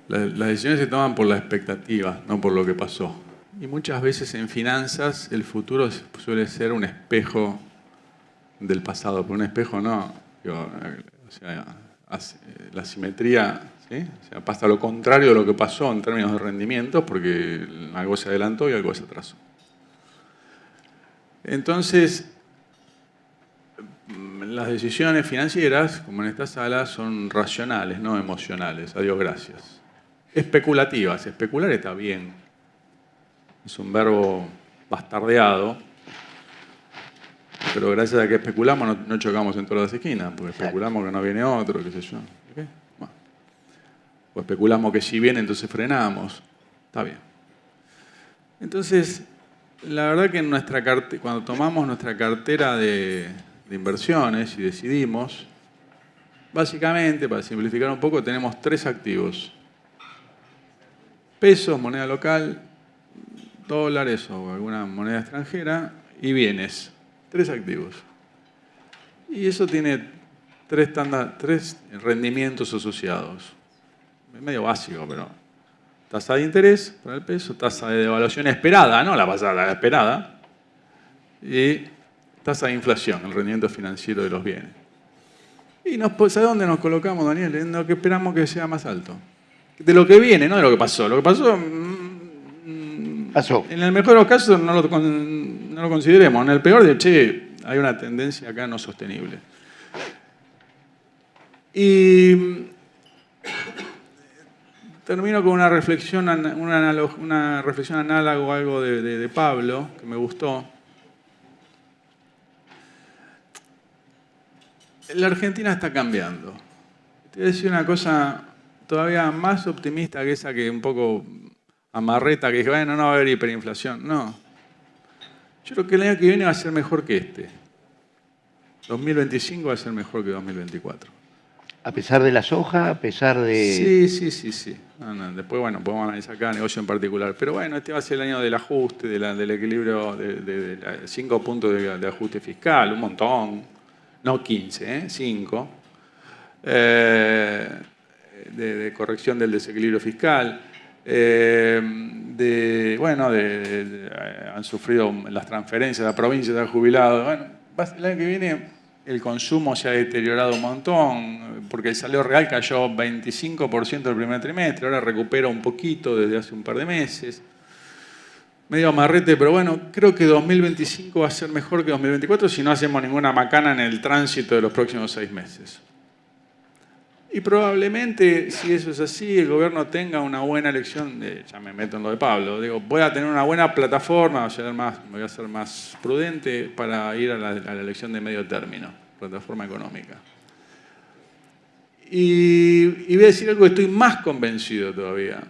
Las decisiones se toman por la expectativa, no por lo que pasó. Y muchas veces en finanzas el futuro suele ser un espejo del pasado, pero un espejo no. Digo, o sea, la simetría, ¿sí? O sea, pasa lo contrario de lo que pasó en términos de rendimientos, porque algo se adelantó y algo se atrasó. Entonces, las decisiones financieras, como en esta sala, son racionales, no emocionales. Adiós, gracias. Especulativas. Especular está bien. Es un verbo bastardeado. Pero gracias a que especulamos no chocamos en todas las esquinas, porque especulamos que no viene otro, qué sé yo. ¿Okay? Bueno. O especulamos que si viene, entonces frenamos. Está bien. Entonces, la verdad que en cuando tomamos nuestra cartera de inversiones y decidimos, básicamente, para simplificar un poco, tenemos 3 activos. Pesos, moneda local, dólares o alguna moneda extranjera y bienes. 3 activos. Y eso tiene 3 rendimientos asociados. Es medio básico, pero tasa de interés para el peso, tasa de devaluación esperada, no la pasada, la esperada, y tasa de inflación, el rendimiento financiero de los bienes. Y ¿sabes dónde nos colocamos, Daniel? En lo que esperamos que sea más alto. De lo que viene, no de lo que pasó. Lo que pasó, pasó. En el mejor de los casos no lo consideremos. En el peor, hay una tendencia acá no sostenible. Y termino con una reflexión análoga a algo de Pablo, que me gustó. La Argentina está cambiando. Te voy a decir una cosa todavía más optimista que esa que un poco amarreta, que dije, bueno, no va a haber hiperinflación. No. Yo creo que el año que viene va a ser mejor que este. 2025 va a ser mejor que 2024. A pesar de la soja, a pesar de... Sí. No. Después, bueno, podemos analizar cada negocio en particular. Pero bueno, este va a ser el año del ajuste, del equilibrio, de 5 puntos de ajuste fiscal, un montón. No 15, 5. De corrección del desequilibrio fiscal. Han sufrido las transferencias de la provincia de jubilados. Bueno, el año que viene el consumo se ha deteriorado un montón, porque el salario real cayó 25% el primer trimestre, ahora recupera un poquito desde hace un par de meses. Medio amarrete, pero bueno, creo que 2025 va a ser mejor que 2024 si no hacemos ninguna macana en el tránsito de los próximos 6 meses. Y probablemente, si eso es así, el gobierno tenga una buena elección, ya me meto en lo de Pablo, digo, voy a tener una buena plataforma, me voy a ser más prudente para ir a la elección de medio término, plataforma económica. Y voy a decir algo que estoy más convencido todavía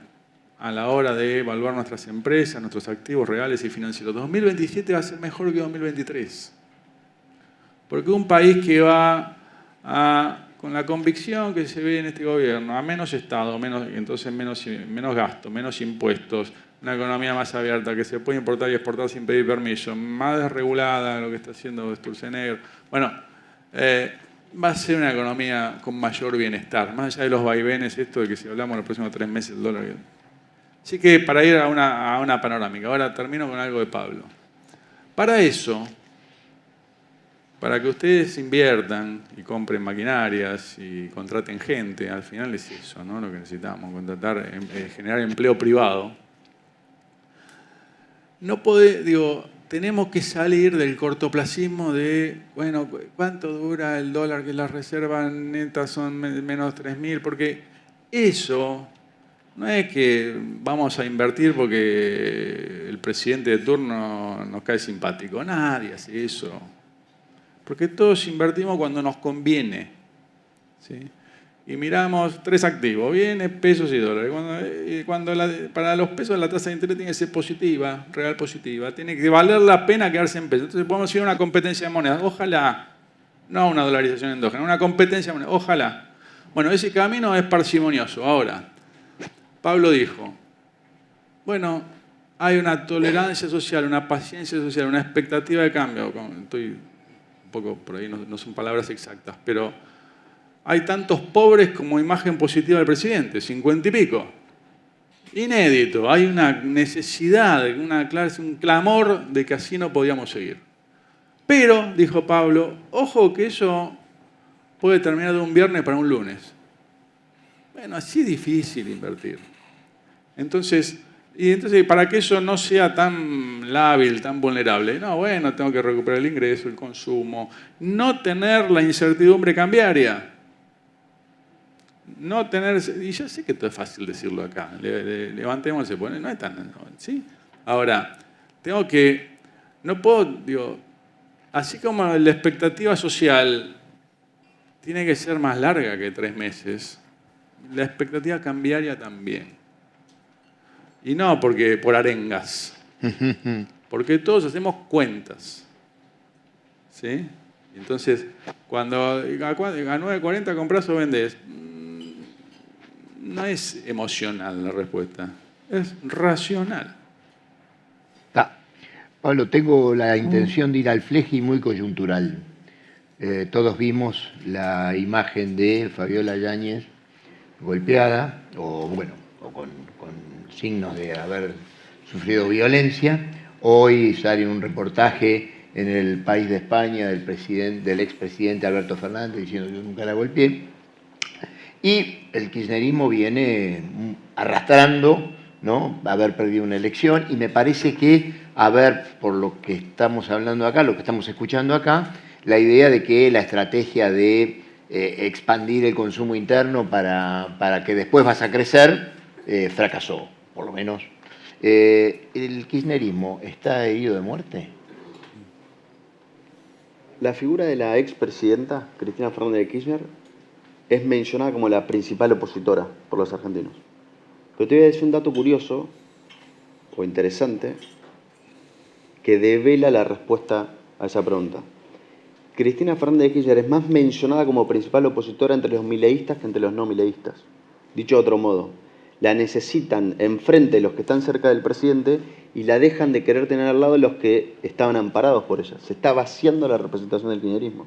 a la hora de evaluar nuestras empresas, nuestros activos reales y financieros. 2027 va a ser mejor que 2023. Porque un país que va con la convicción que se ve en este gobierno, a menos Estado, entonces menos gasto, menos impuestos, una economía más abierta, que se puede importar y exportar sin pedir permiso, más desregulada, lo que está haciendo Sturzenegger. Bueno, va a ser una economía con mayor bienestar, más allá de los vaivenes, esto de que si hablamos en los próximos 3 meses el dólar. Así que para ir a una panorámica, ahora termino con algo de Pablo. Para eso, para que ustedes inviertan y compren maquinarias y contraten gente, al final es eso, ¿no? Lo que necesitamos, generar empleo privado. Tenemos que salir del cortoplacismo de, bueno, ¿cuánto dura el dólar que las reservas netas son menos 3.000? Porque eso no es que vamos a invertir porque el presidente de turno nos cae simpático. Nadie hace eso. Porque todos invertimos cuando nos conviene, ¿sí? Y miramos 3 activos, bienes, pesos y dólares. Para los pesos la tasa de interés tiene que ser positiva, real positiva. Tiene que valer la pena quedarse en pesos. Entonces podemos ir a una competencia de monedas. Ojalá, no una dolarización endógena, una competencia de monedas. Ojalá. Bueno, ese camino es parsimonioso. Ahora, Pablo dijo, bueno, hay una tolerancia social, una paciencia social, una expectativa de cambio. Estoy un poco por ahí, no son palabras exactas, pero hay tantos pobres como imagen positiva del presidente, 50 y pico. Inédito, hay una necesidad, un clamor de que así no podíamos seguir. Pero, dijo Pablo, ojo que eso puede terminar de un viernes para un lunes. Bueno, así es difícil invertir. Entonces, para que eso no sea tan lábil, tan vulnerable, tengo que recuperar el ingreso, el consumo, no tener la incertidumbre cambiaria. Y yo sé que esto es fácil decirlo acá, levantemos ese poner, no es tan, ¿sí? Ahora, así como la expectativa social tiene que ser más larga que 3 meses, la expectativa cambiaria también. Y no por arengas, porque todos hacemos cuentas, ¿sí? Entonces, cuando a 9.40 compras o vendés, no es emocional la respuesta, es racional. Pablo, tengo la intención de ir al fleje y muy coyuntural. Todos vimos la imagen de Fabiola Yáñez golpeada, o con signos de haber sufrido violencia. Hoy sale un reportaje en El País de España del expresidente Alberto Fernández diciendo que yo nunca la golpeé. Y el kirchnerismo viene arrastrando, ¿no?, haber perdido una elección, y me parece que por lo que estamos hablando acá, lo que estamos escuchando acá, la idea de que la estrategia de expandir el consumo interno para que después vas a crecer, fracasó, por lo menos. ¿El kirchnerismo está herido de muerte? La figura de la expresidenta Cristina Fernández de Kirchner es mencionada como la principal opositora por los argentinos. Pero te voy a decir un dato curioso o interesante que devela la respuesta a esa pregunta. Cristina Fernández de Kirchner es más mencionada como principal opositora entre los mileístas que entre los no mileístas. Dicho de otro modo, la necesitan enfrente de los que están cerca del presidente y la dejan de querer tener al lado de los que estaban amparados por ella. Se está vaciando la representación del kirchnerismo.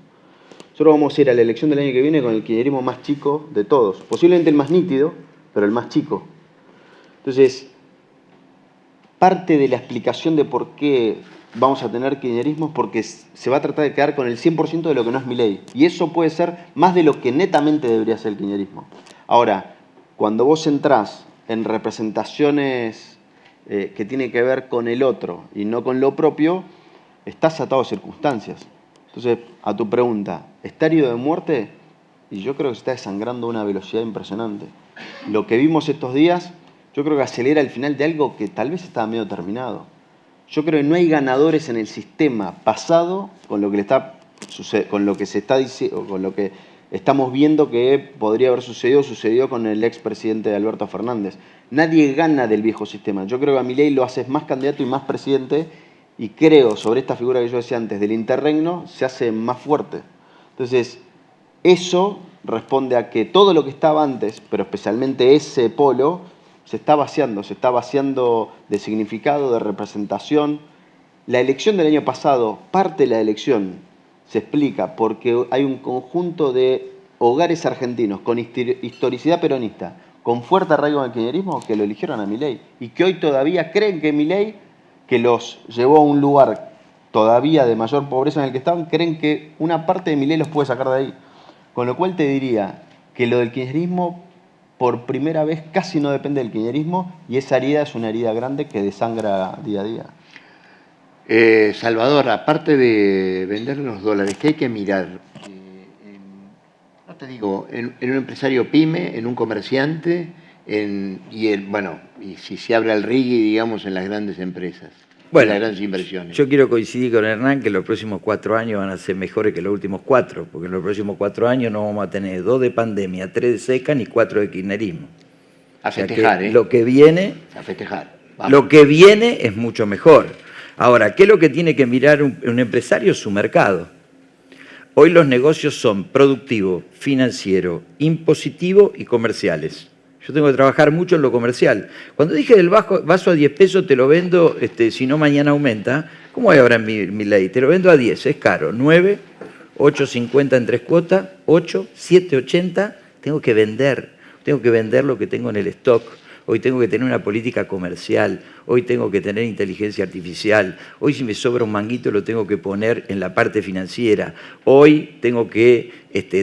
Nosotros vamos a ir a la elección del año que viene con el kirchnerismo más chico de todos. Posiblemente el más nítido, pero el más chico. Entonces, parte de la explicación de por qué vamos a tener kirchnerismo es porque se va a tratar de quedar con el 100% de lo que no es Milei. Y eso puede ser más de lo que netamente debería ser el kirchnerismo. Ahora, cuando vos entrás en representaciones que tienen que ver con el otro y no con lo propio, estás atado a circunstancias. Entonces, a tu pregunta, ¿está herido de muerte? Y yo creo que se está desangrando a una velocidad impresionante. Lo que vimos estos días, yo creo que acelera el final de algo que tal vez estaba medio terminado. Yo creo que no hay ganadores en el sistema pasado con lo que se está diciendo, con lo que estamos viendo que podría haber sucedido con el expresidente Alberto Fernández. Nadie gana del viejo sistema. Yo creo que a Milei lo haces más candidato y más presidente, y creo, sobre esta figura que yo decía antes, del interregno, se hace más fuerte. Entonces, eso responde a que todo lo que estaba antes, pero especialmente ese polo, se está vaciando de significado, de representación. La elección del año pasado, parte de la elección, se explica porque hay un conjunto de hogares argentinos con historicidad peronista, con fuerte arraigo en el kirchnerismo, que lo eligieron a Milei y que hoy todavía creen que Milei, que los llevó a un lugar todavía de mayor pobreza en el que estaban, creen que una parte de Milei los puede sacar de ahí. Con lo cual te diría que lo del kirchnerismo por primera vez casi no depende del kirchnerismo, y esa herida es una herida grande que desangra día a día. Salvador, aparte de vender los dólares, ¿qué hay que mirar? No te digo, en un empresario pyme, en un comerciante, y si se abre el RIGI, digamos, en las grandes empresas, bueno, en las grandes inversiones. Yo quiero coincidir con Hernán que los próximos 4 años van a ser mejores que los últimos 4, porque en los próximos 4 años no vamos a tener 2 de pandemia, 3 de seca ni 4 de kirchnerismo. A festejar, Lo que viene, a festejar. Vamos. Lo que viene es mucho mejor. Ahora, ¿qué es lo que tiene que mirar un empresario? Su mercado. Hoy los negocios son productivo, financiero, impositivo y comerciales. Yo tengo que trabajar mucho en lo comercial. Cuando dije del vaso a 10 pesos te lo vendo, si no mañana aumenta, ¿cómo hay ahora en mi ley? Te lo vendo a 10, es caro. 9, 8.50 en 3 cuotas, 8, 7.80, tengo que vender lo que tengo en el stock. Hoy tengo que tener una política comercial, hoy tengo que tener inteligencia artificial, hoy si me sobra un manguito lo tengo que poner en la parte financiera, hoy tengo que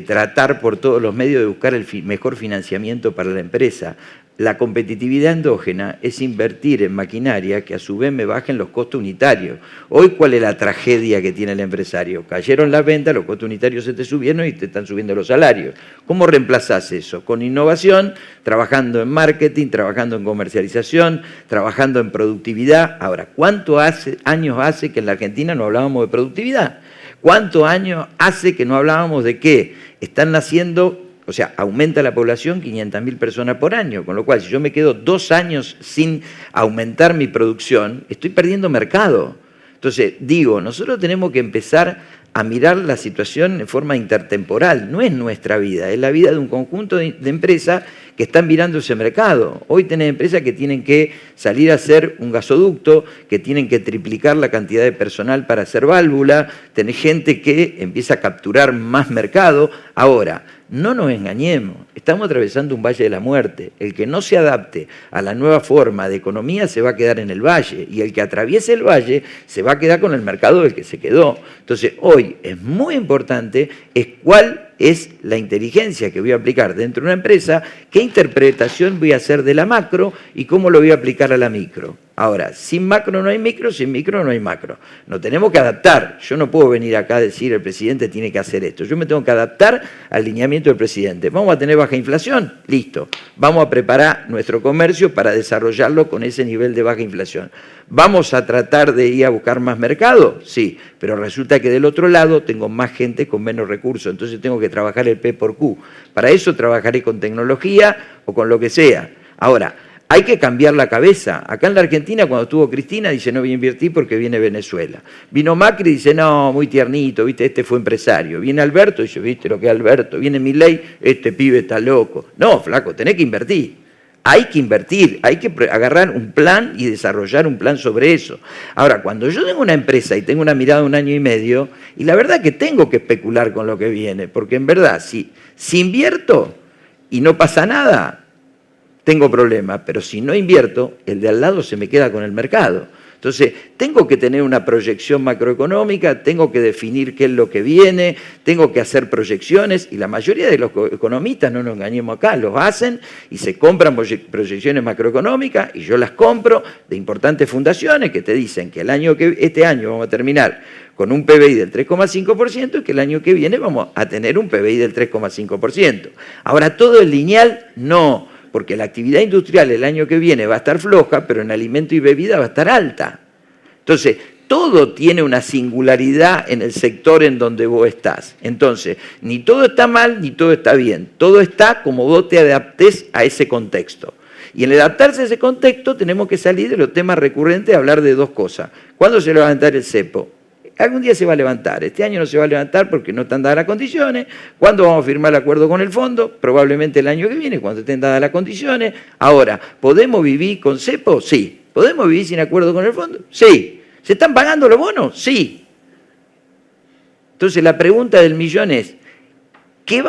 tratar por todos los medios de buscar el mejor financiamiento para la empresa. La competitividad endógena es invertir en maquinaria que a su vez me bajen los costos unitarios. Hoy, ¿cuál es la tragedia que tiene el empresario? Cayeron las ventas, los costos unitarios se te subieron y te están subiendo los salarios. ¿Cómo reemplazás eso? Con innovación, trabajando en marketing, trabajando en comercialización, trabajando en productividad. Ahora, ¿cuántos años hace que en la Argentina no hablábamos de productividad? ¿Cuántos años hace que no hablábamos de qué? Están naciendo... O sea, aumenta la población 500.000 personas por año, con lo cual si yo me quedo 2 años sin aumentar mi producción, estoy perdiendo mercado. Entonces, digo, nosotros tenemos que empezar a mirar la situación en forma intertemporal. No es nuestra vida, es la vida de un conjunto de empresas que están mirando ese mercado. Hoy tenés empresas que tienen que salir a hacer un gasoducto, que tienen que triplicar la cantidad de personal para hacer válvula, tenés gente que empieza a capturar más mercado. Ahora, no nos engañemos, estamos atravesando un valle de la muerte. El que no se adapte a la nueva forma de economía se va a quedar en el valle, y el que atraviese el valle se va a quedar con el mercado del que se quedó. Entonces, hoy es muy importante cuál es la inteligencia que voy a aplicar dentro de una empresa, qué interpretación voy a hacer de la macro y cómo lo voy a aplicar a la micro. Ahora, sin macro no hay micro, sin micro no hay macro. Nos tenemos que adaptar. Yo no puedo venir acá a decir el presidente tiene que hacer esto. Yo me tengo que adaptar al lineamiento del presidente. ¿Vamos a tener baja inflación? Listo. Vamos a preparar nuestro comercio para desarrollarlo con ese nivel de baja inflación. ¿Vamos a tratar de ir a buscar más mercado? Sí, pero resulta que del otro lado tengo más gente con menos recursos, entonces tengo que trabajar el P por Q. Para eso trabajaré con tecnología o con lo que sea. Ahora, hay que cambiar la cabeza. Acá en la Argentina, cuando estuvo Cristina, dice no voy a invertir porque viene Venezuela. Vino Macri, dice no, muy tiernito, ¿viste? Este fue empresario. Viene Alberto, dice, ¿viste lo que es Alberto? Viene Milei, este pibe está loco. No, flaco, tenés que invertir. Hay que invertir, hay que agarrar un plan y desarrollar un plan sobre eso. Ahora, cuando yo tengo una empresa y tengo una mirada de 1 año y medio, y la verdad que tengo que especular con lo que viene, porque en verdad, si invierto y no pasa nada, tengo problemas, pero si no invierto, el de al lado se me queda con el mercado. Entonces, tengo que tener una proyección macroeconómica, tengo que definir qué es lo que viene, tengo que hacer proyecciones, y la mayoría de los economistas, no nos engañemos acá, los hacen y se compran proyecciones macroeconómicas, y yo las compro de importantes fundaciones que te dicen que este año vamos a terminar con un PBI del 3,5% y que el año que viene vamos a tener un PBI del 3,5%. Ahora, ¿todo es lineal? No. Porque la actividad industrial el año que viene va a estar floja, pero en alimento y bebida va a estar alta. Entonces, todo tiene una singularidad en el sector en donde vos estás. Entonces, ni todo está mal, ni todo está bien. Todo está como vos te adaptes a ese contexto. Y en el adaptarse a ese contexto tenemos que salir de los temas recurrentes a hablar de 2 cosas. ¿Cuándo se va a levantar el cepo? Algún día se va a levantar, este año no se va a levantar porque no están dadas las condiciones. ¿Cuándo vamos a firmar el acuerdo con el fondo? Probablemente el año que viene, cuando estén dadas las condiciones. Ahora, ¿podemos vivir con cepo? Sí. ¿Podemos vivir sin acuerdo con el fondo? Sí. ¿Se están pagando los bonos? Sí. Entonces la pregunta del millón es, ¿qué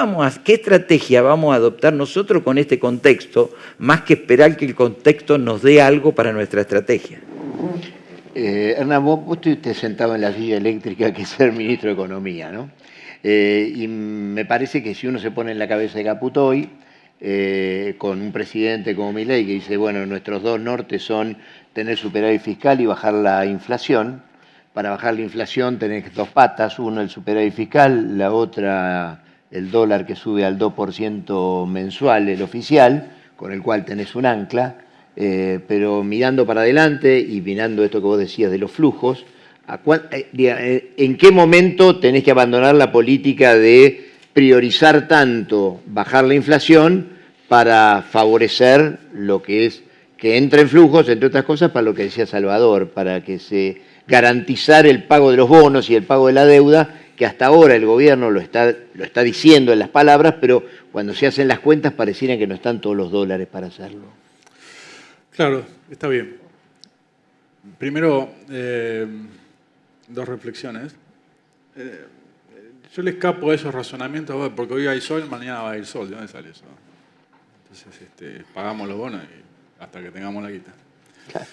estrategia vamos a adoptar nosotros con este contexto, más que esperar que el contexto nos dé algo para nuestra estrategia? Hernán, vos estuviste sentado en la silla eléctrica que es ser ministro de Economía, ¿no? Y me parece que si uno se pone en la cabeza de Caputo hoy, con un presidente como Milei que dice, bueno, nuestros 2 nortes son tener superávit fiscal y bajar la inflación. Para bajar la inflación tenés 2 patas, uno el superávit fiscal, la otra el dólar que sube al 2% mensual, el oficial, con el cual tenés un ancla. Pero mirando para adelante y mirando esto que vos decías de los flujos, ¿en qué momento tenés que abandonar la política de priorizar tanto bajar la inflación para favorecer lo que es que entre en flujos, entre otras cosas, para lo que decía Salvador, para que se garantizar el pago de los bonos y el pago de la deuda, que hasta ahora el gobierno lo está diciendo en las palabras, pero cuando se hacen las cuentas pareciera que no están todos los dólares para hacerlo? Claro, está bien. Primero, 2 reflexiones. Yo le escapo a esos razonamientos porque hoy hay sol, mañana va a ir sol. ¿De dónde sale eso? Entonces, pagamos los bonos hasta que tengamos la guita. Claro.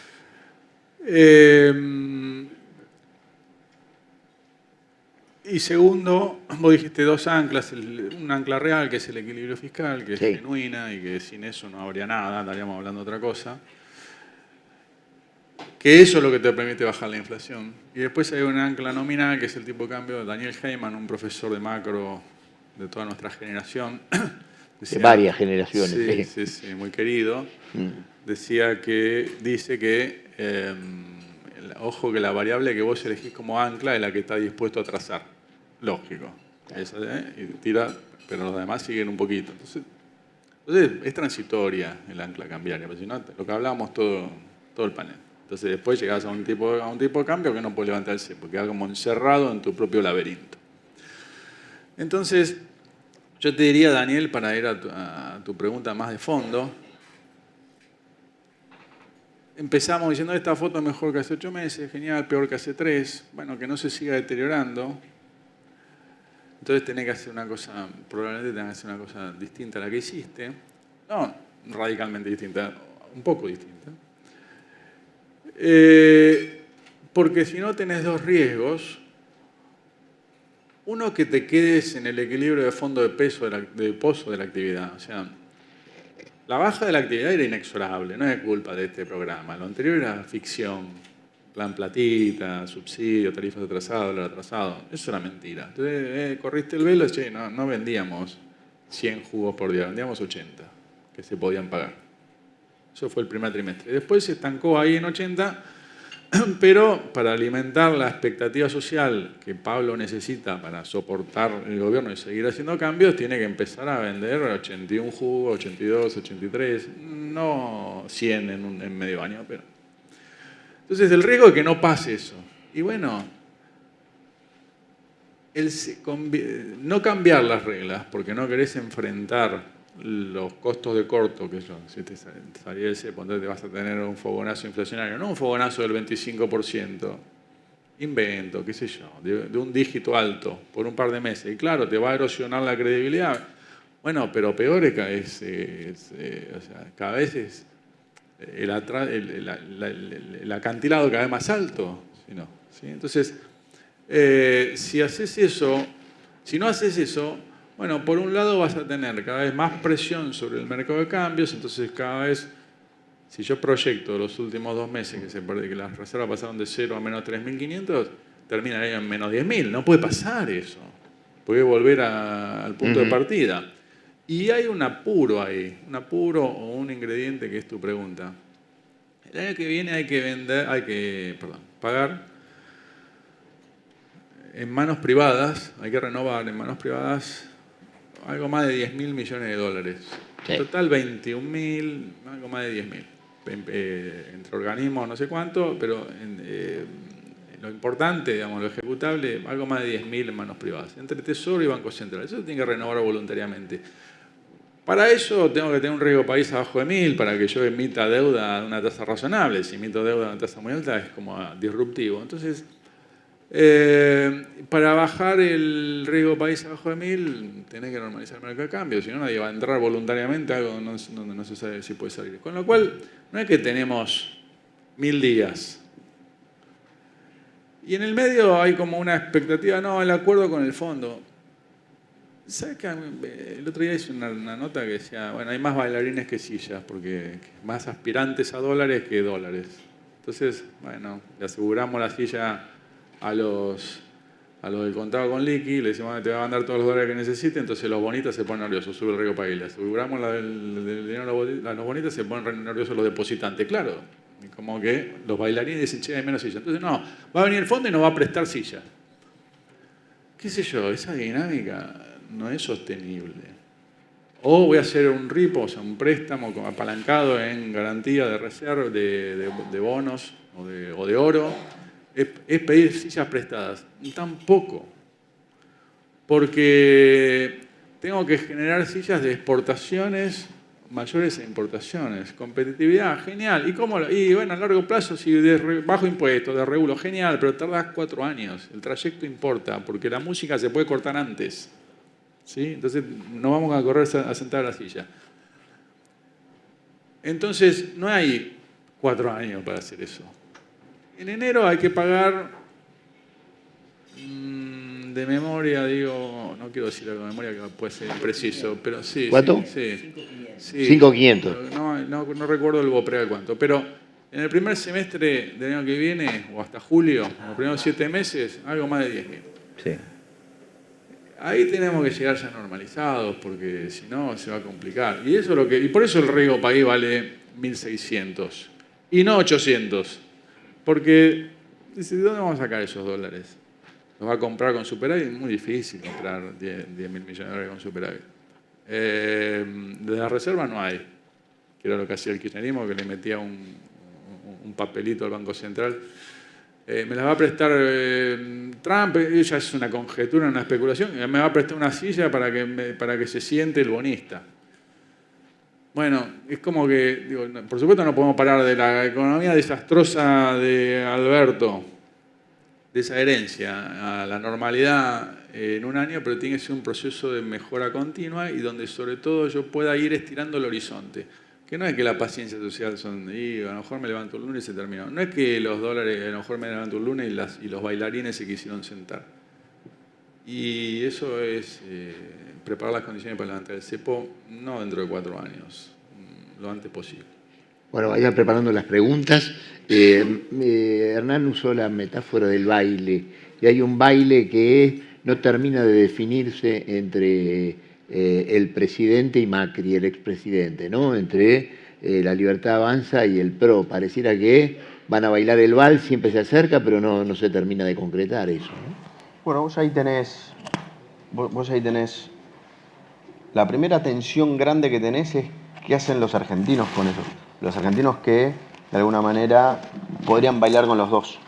Y segundo, vos dijiste 2 anclas, un ancla real, que es el equilibrio fiscal, que es genuina y que sin eso no habría nada, estaríamos hablando de otra cosa. Que eso es lo que te permite bajar la inflación. Y después hay un ancla nominal, que es el tipo de cambio de Daniel Heyman, un profesor de macro de toda nuestra generación. Decía, de varias generaciones. Sí, muy querido. Dice que, ojo, que la variable que vos elegís como ancla es la que está dispuesto a trazar. Lógico. Esa, y tira, pero los demás siguen un poquito. Entonces es transitoria el ancla cambiaria, porque si no, lo que hablábamos todo el panel. Entonces después llegás a un tipo de cambio que no puede levantarse, porque queda como encerrado en tu propio laberinto. Entonces, yo te diría, Daniel, para ir a tu pregunta más de fondo, empezamos diciendo esta foto es mejor que hace 8 meses, genial, peor que hace 3, bueno, que no se siga deteriorando. Entonces tenés que hacer una cosa, probablemente tenés que hacer una cosa distinta a la que hiciste. No radicalmente distinta, un poco distinta. Porque si no tenés 2 riesgos. Uno, que te quedes en el equilibrio de fondo de peso de pozo de la actividad. O sea, la baja de la actividad era inexorable, no es culpa de este programa. Lo anterior era ficción. Plan platita, subsidio, tarifas atrasadas, dólar atrasado. Eso era mentira. Entonces, corriste el velo, che, no vendíamos 100 jugos por día, vendíamos 80 que se podían pagar. Eso fue el primer trimestre. Después se estancó ahí en 80 Pero para alimentar la expectativa social que Pablo necesita para soportar el gobierno y seguir haciendo cambios, tiene que empezar a vender 81 jugos, 82, 83, no 100 en medio año. Pero... Entonces el riesgo es que no pase eso. Y bueno, no cambiar las reglas porque no querés enfrentar los costos de corto, que si te salía el cepo, entonces te vas a tener un fogonazo inflacionario, no un fogonazo del 25%, invento, qué sé yo, de un dígito alto por un par de meses. Y claro, te va a erosionar la credibilidad. Bueno, pero peor es que o sea, cada vez es el acantilado cada vez más alto. ¿Sí? Entonces, si haces eso, si no haces eso, bueno, por un lado vas a tener cada vez más presión sobre el mercado de cambios, entonces cada vez, si yo proyecto los últimos 2 meses que las reservas pasaron de 0 a menos 3.500, terminaría en menos 10.000. No puede pasar eso. Puede volver al punto de partida. Y hay un apuro ahí, un apuro o un ingrediente que es tu pregunta. El año que viene hay que pagar en manos privadas, hay que renovar en manos privadas algo más de 10.000 millones de dólares. Sí. En total 21.000, algo más de 10.000. Entre organismos no sé cuánto, pero lo importante, digamos, lo ejecutable, algo más de 10.000 en manos privadas. Entre Tesoro y Banco Central. Eso se tiene que renovar voluntariamente. Para eso tengo que tener un riesgo país abajo de 1.000 para que yo emita deuda a una tasa razonable. Si emito deuda a una tasa muy alta es como disruptivo. Entonces, para bajar el riesgo país abajo de 1.000, tenés que normalizar el mercado de cambio, si no nadie va a entrar voluntariamente a algo donde no se sabe si puede salir. Con lo cual, no es que tenemos 1.000 días. Y en el medio hay como una expectativa, no, el acuerdo con el fondo. ¿Sabes qué? El otro día hice una nota que decía, bueno, hay más bailarines que sillas, porque más aspirantes a dólares que dólares. Entonces, bueno, le aseguramos la silla a los del contado con liqui, le decimos, te va a mandar todos los dólares que necesite, entonces los bonitas se ponen nerviosos, sube el riesgo país. Le aseguramos el dinero a los bonitas, se ponen nerviosos los depositantes. Claro, como que los bailarines dicen, che, hay menos sillas. Entonces, no, va a venir el fondo y nos va a prestar sillas. ¿Qué sé yo? Esa dinámica no es sostenible. O voy a hacer un repo, o sea, un préstamo apalancado en garantía de reserva, de bonos o de oro. Es pedir sillas prestadas. Tampoco. Porque tengo que generar sillas de exportaciones mayores a importaciones. Competitividad, genial. Y bueno, a largo plazo, si de bajo impuesto, de regulo, genial, pero tardás 4 años. El trayecto importa, porque la música se puede cortar antes. ¿Sí? Entonces, no vamos a correr a sentar a la silla. Entonces, no hay 4 años para hacer eso. En enero hay que pagar, de memoria, digo, no quiero decir algo de memoria que puede ser impreciso, pero sí. ¿Cuánto? Sí. 5.500. No recuerdo el BOPREA cuánto, pero en el primer semestre del año que viene, o hasta julio, los primeros 7 meses, algo más de 10.000. Sí. Ahí tenemos que llegar ya normalizados, porque si no se va a complicar. Y por eso el riesgo país vale 1.600 y no 800. Porque, ¿de dónde vamos a sacar esos dólares? ¿Los va a comprar con superávit? Es muy difícil comprar 10.000 millones de dólares con superávit. De la reserva no hay, que era lo que hacía el kirchnerismo, que le metía un papelito al Banco Central. Me las va a prestar Trump, ella es una conjetura, una especulación, me va a prestar una silla para que se siente el bonista. Bueno, es como que, digo, por supuesto no podemos parar de la economía desastrosa de Alberto, de esa herencia a la normalidad en un año, pero tiene que ser un proceso de mejora continua y donde sobre todo yo pueda ir estirando el horizonte. Que no es que la paciencia social son, y a lo mejor me levanto el lunes y se terminó. No es que los dólares, a lo mejor me levanto el lunes y los bailarines se quisieron sentar. Y eso es preparar las condiciones para levantar el cepo, no dentro de 4 años, lo antes posible. Bueno, vayan preparando las preguntas. Hernán usó la metáfora del baile, y hay un baile que no termina de definirse entre el presidente y Macri, el expresidente, ¿no? Entre La Libertad Avanza y el PRO. Pareciera que van a bailar el vals, siempre se acerca, pero no se termina de concretar eso, ¿no? Bueno, vos ahí tenés la primera tensión grande que tenés es qué hacen los argentinos con eso. Los argentinos que, de alguna manera, podrían bailar con los dos.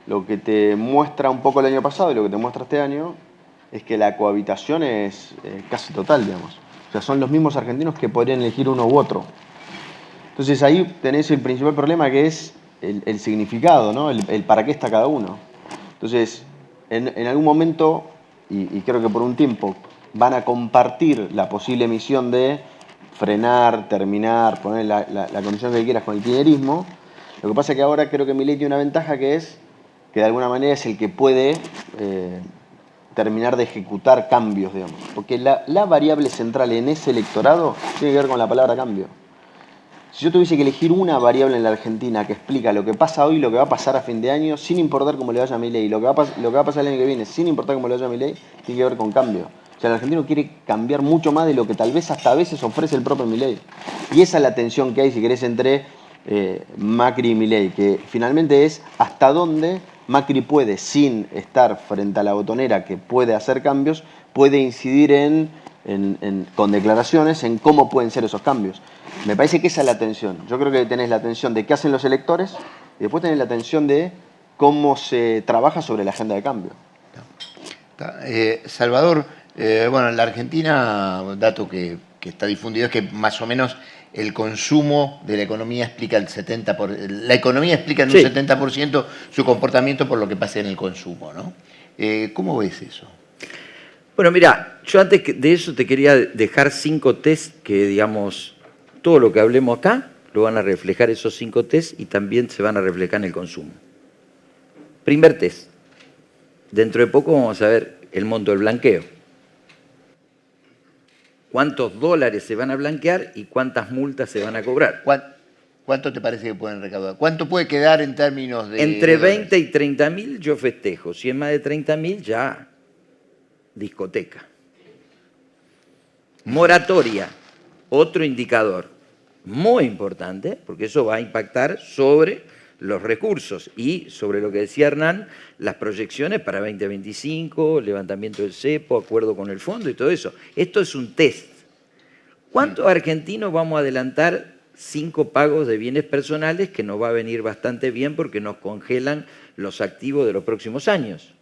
Lo que te muestra un poco el año pasado y lo que te muestra este año es que la cohabitación es casi total, digamos. O sea, son los mismos argentinos que podrían elegir uno u otro. Entonces ahí tenés el principal problema, que es el significado, ¿no? El para qué está cada uno. Entonces, en algún momento, y creo que por un tiempo, van a compartir la posible misión de frenar, terminar, poner la condición que quieras con el kirchnerismo. Lo que pasa es que ahora creo que Milei tiene una ventaja, que es que de alguna manera es el que puede terminar de ejecutar cambios, digamos. Porque la variable central en ese electorado tiene que ver con la palabra cambio. Si yo tuviese que elegir una variable en la Argentina que explica lo que pasa hoy, lo que va a pasar a fin de año, sin importar cómo le vaya a Milei, lo que va a pasar el año que viene, sin importar cómo le vaya a Milei, tiene que ver con cambio. O sea, el argentino quiere cambiar mucho más de lo que tal vez hasta a veces ofrece el propio Milei. Y esa es la tensión que hay, si querés, entre Macri y Milei, que finalmente es hasta dónde Macri puede, sin estar frente a la botonera que puede hacer cambios, puede incidir con declaraciones en cómo pueden ser esos cambios. Me parece que esa es la tensión. Yo creo que tenés la tensión de qué hacen los electores y después tenés la tensión de cómo se trabaja sobre la agenda de cambio. Salvador, bueno, en la Argentina, un dato que está difundido es que más o menos el consumo de la economía explica el 70%, la economía explica en un 70% su comportamiento por lo que pasa en el consumo, ¿no? ¿Cómo ves eso? Bueno, mira, yo antes de eso te quería dejar 5 test que, digamos, todo lo que hablemos acá lo van a reflejar esos 5 test y también se van a reflejar en el consumo. Primer test. Dentro de poco vamos a ver el monto del blanqueo. ¿Cuántos dólares se van a blanquear y cuántas multas se van a cobrar? ¿Cuánto te parece que pueden recaudar? ¿Cuánto puede quedar en términos de...? Entre 20 y 30.000 yo festejo. Si es más de 30.000 ya discoteca. Moratoria, otro indicador muy importante, porque eso va a impactar sobre los recursos y sobre lo que decía Hernán, las proyecciones para 2025, levantamiento del cepo, acuerdo con el fondo y todo eso. Esto es un test. ¿Cuántos argentinos vamos a adelantar 5 pagos de bienes personales que nos va a venir bastante bien porque nos congelan los activos de los próximos años?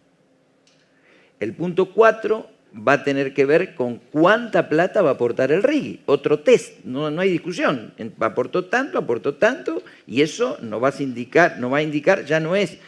El punto 4 va a tener que ver con cuánta plata va a aportar el RIGI. Otro test, no hay discusión. Aportó tanto, y eso nos va a indicar, ya no es,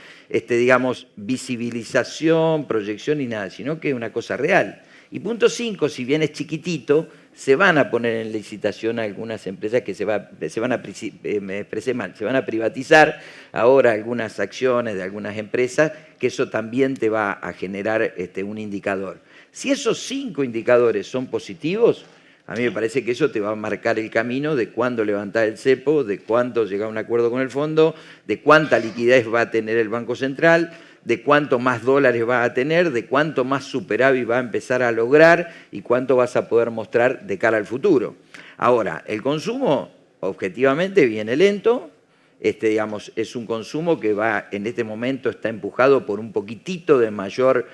digamos, visibilización, proyección y nada, sino que es una cosa real. Y punto 5, si bien es chiquitito, se van a poner en licitación algunas empresas que se van a privatizar ahora algunas acciones de algunas empresas, que eso también te va a generar un indicador. Si esos 5 indicadores son positivos, a mí me parece que eso te va a marcar el camino de cuándo levantar el cepo, de cuándo llegar a un acuerdo con el fondo, de cuánta liquidez va a tener el Banco Central, de cuánto más dólares va a tener, de cuánto más superávit va a empezar a lograr y cuánto vas a poder mostrar de cara al futuro. Ahora, el consumo objetivamente viene lento, digamos, es un consumo que en este momento está empujado por un poquitito de mayor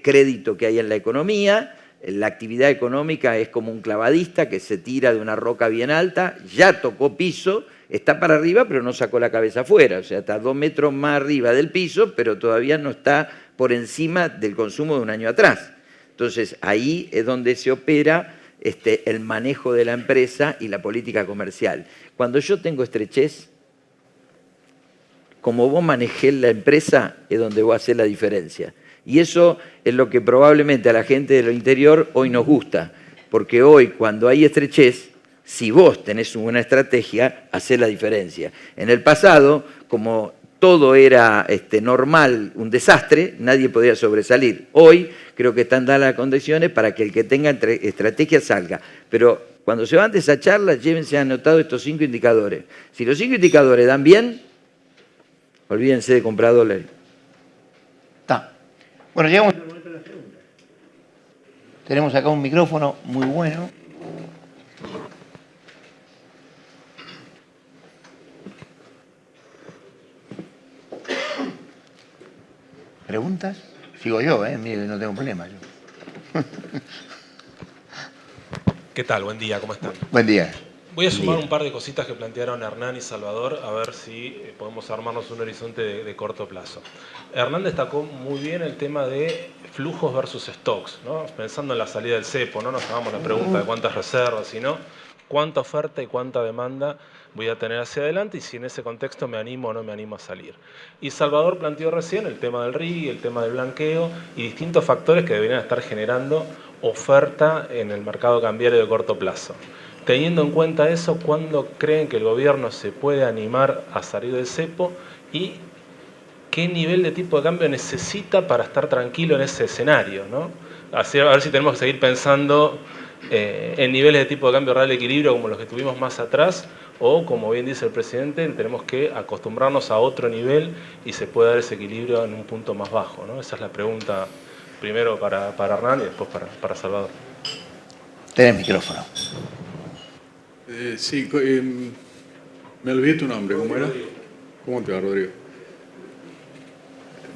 crédito que hay en la economía. La actividad económica es como un clavadista que se tira de una roca bien alta, ya tocó piso, está para arriba, pero no sacó la cabeza afuera, o sea, está 2 metros más arriba del piso, pero todavía no está por encima del consumo de un año atrás. Entonces, ahí es donde se opera el manejo de la empresa y la política comercial. Cuando yo tengo estrechez, como vos manejés la empresa, es donde vos hacés la diferencia. Y eso es lo que probablemente a la gente de lo interior hoy nos gusta, porque hoy cuando hay estrechez, si vos tenés una buena estrategia, hacés la diferencia. En el pasado, como todo era normal, un desastre, nadie podía sobresalir. Hoy creo que están dadas las condiciones para que el que tenga estrategia salga. Pero cuando se van de esa charla, llévense anotado estos 5 indicadores. Si los 5 indicadores dan bien, olvídense de comprar dólares. Está. Bueno, llegamos al momento de las preguntas. Tenemos acá un micrófono muy bueno. preguntas? Sigo yo, mire, no tengo problema yo. ¿Qué tal? Buen día, ¿cómo están? Buen día. Voy a sumar un par de cositas que plantearon Hernán y Salvador, a ver si podemos armarnos un horizonte de corto plazo. Hernán destacó muy bien el tema de flujos versus stocks, ¿no? Pensando en la salida del cepo, no nos hagamos la pregunta de cuántas reservas, sino cuánta oferta y cuánta demanda voy a tener hacia adelante y si en ese contexto me animo o no me animo a salir. Y Salvador planteó recién el tema del RIG, el tema del blanqueo y distintos factores que deberían estar generando oferta en el mercado cambiario de corto plazo. Teniendo en cuenta eso, ¿cuándo creen que el gobierno se puede animar a salir del cepo y qué nivel de tipo de cambio necesita para estar tranquilo en ese escenario, ¿no? Así, a ver si tenemos que seguir pensando en niveles de tipo de cambio real de equilibrio como los que tuvimos más atrás o, como bien dice el presidente, tenemos que acostumbrarnos a otro nivel y se puede dar ese equilibrio en un punto más bajo, ¿no? Esa es la pregunta primero para Hernán y después para Salvador. Tenés micrófono. Sí, me olvidé tu nombre, ¿cómo era? ¿Cómo te va, Rodrigo?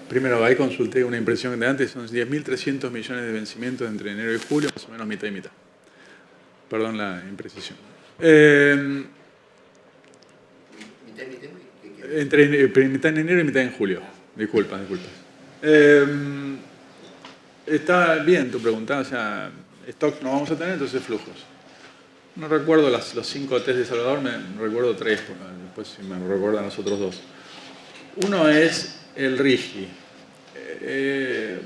Primero, ahí consulté una impresión de antes, son 10.300 millones de vencimientos entre enero y julio, más o menos mitad y mitad. Perdón la imprecisión. Entre mitad en enero y mitad en julio. Disculpas. Está bien tu pregunta, o sea, stock no vamos a tener, entonces flujos. No recuerdo los 5 test de Salvador, me recuerdo 3, después si me recuerdan los otros 2. Uno es el RIGI.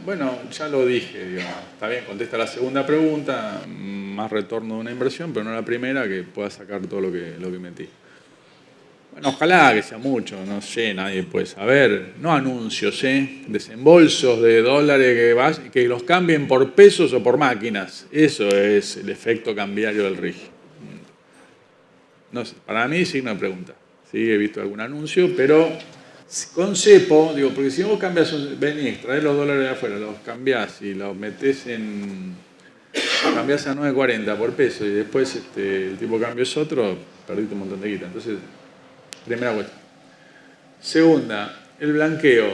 Bueno, ya lo dije, digamos. Está bien, contesta la segunda pregunta, más retorno de una inversión, pero no la primera, que pueda sacar todo lo que metí. Bueno, ojalá que sea mucho, no sé, nadie puede saber. No anuncios, desembolsos de dólares que los cambien por pesos o por máquinas. Eso es el efecto cambiario del RIGI. No sé, para mí signo de pregunta. Sí, he visto algún anuncio, pero con cepo, digo, porque si vos cambias, venís, traes los dólares de afuera, los cambiás y los metés cambiás a 9.40 por peso y después el tipo de cambio es otro, perdiste un montón de guita. Entonces, primera cuestión. Segunda, el blanqueo.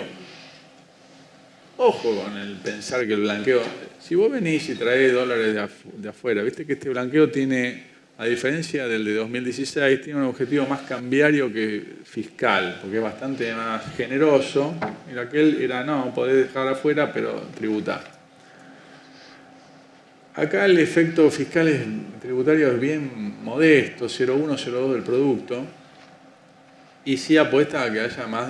Ojo con el pensar que el blanqueo, si vos venís y traés dólares de afuera, viste que este blanqueo tiene, a diferencia del de 2016, tiene un objetivo más cambiario que fiscal, porque es bastante más generoso. Y aquel era, no, podés dejar afuera, pero tributar. Acá el efecto fiscal tributario es bien modesto, 0,1, 0,2 del producto. Y sí apuesta a que haya más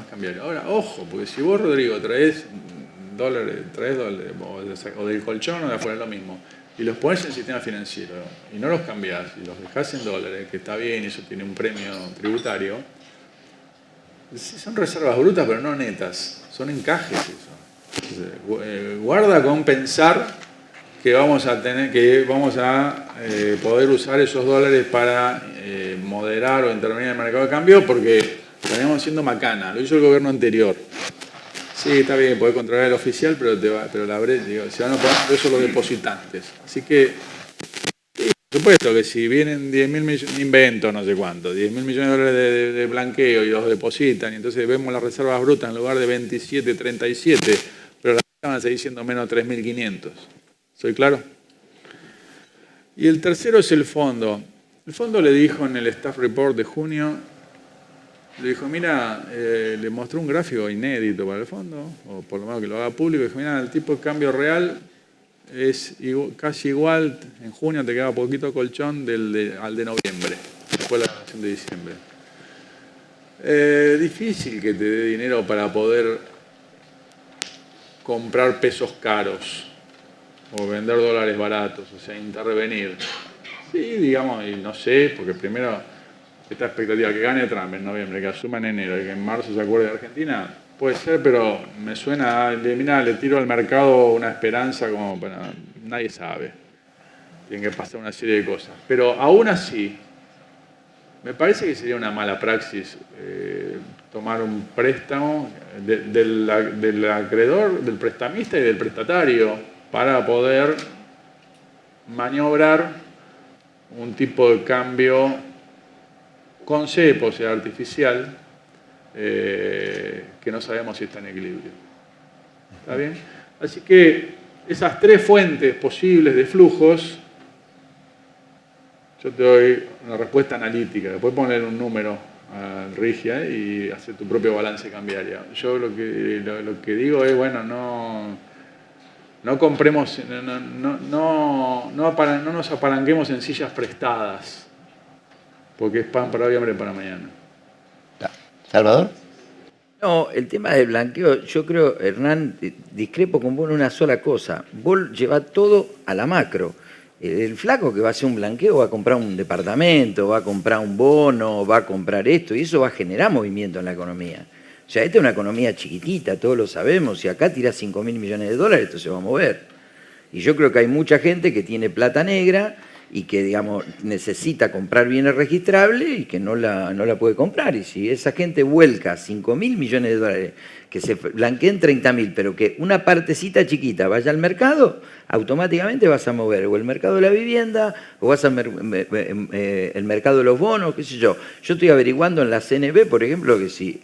cambiario. Ahora, ojo, porque si vos, Rodrigo, traes dólares o del colchón o de afuera, es lo mismo, y los pones en el sistema financiero y no los cambiás y los dejás en dólares, que está bien, eso tiene un premio tributario, son reservas brutas pero no netas, son encajes eso. Entonces, guarda con pensar que vamos a poder usar esos dólares para moderar o intervenir en el mercado de cambio, porque estaríamos haciendo macana, lo hizo el gobierno anterior. Sí, está bien, podés controlar el oficial, pero se van a poner eso los depositantes. Así que, sí, por supuesto que si vienen 10.000 millones, invento no sé cuánto, 10.000 millones de dólares de blanqueo y los depositan, y entonces vemos las reservas brutas en lugar de 27, 37, pero las van a seguir siendo menos 3.500. ¿Soy claro? Y el tercero es el fondo. El fondo le dijo en el staff report de junio, le dijo, mira, le mostró un gráfico inédito para el fondo, o por lo menos que lo haga público, y dijo, mira, el tipo de cambio real es casi igual, en junio te queda poquito colchón al de noviembre, después de la elección de diciembre. Difícil que te dé dinero para poder comprar pesos caros o vender dólares baratos, o sea, intervenir. Sí, digamos, y no sé, porque primero esta expectativa que gane Trump en noviembre, que asuma en enero y que en marzo se acuerde de Argentina, puede ser, pero me suena, mira, le tiro al mercado una esperanza como para, nadie sabe. Tiene que pasar una serie de cosas. Pero aún así, me parece que sería una mala praxis tomar un préstamo del acreedor, del prestamista y del prestatario para poder maniobrar un tipo de cambio con cepo, o sea, artificial, que no sabemos si está en equilibrio. ¿Está bien? Así que esas tres fuentes posibles de flujos, yo te doy una respuesta analítica. Después poner un número al Regia y hacer tu propio balance cambiario. Yo lo que digo es, bueno, no compremos, no nos apalanquemos en sillas prestadas, porque es pan para hoy, hambre para mañana. ¿Salvador? No, el tema del blanqueo, yo creo, Hernán, discrepo con vos en una sola cosa. Vos llevás todo a la macro. El flaco que va a hacer un blanqueo va a comprar un departamento, va a comprar un bono, va a comprar esto, y eso va a generar movimiento en la economía. O sea, esta es una economía chiquitita, todos lo sabemos. Si acá tirás 5.000 millones de dólares, esto se va a mover. Y yo creo que hay mucha gente que tiene plata negra y que, digamos, necesita comprar bienes registrables y que no la puede comprar. Y si esa gente vuelca 5.000 millones de dólares, que se blanqueen 30.000, pero que una partecita chiquita vaya al mercado, automáticamente vas a mover o el mercado de la vivienda o vas a el mercado de los bonos, qué sé yo. Yo estoy averiguando en la CNB, por ejemplo, que si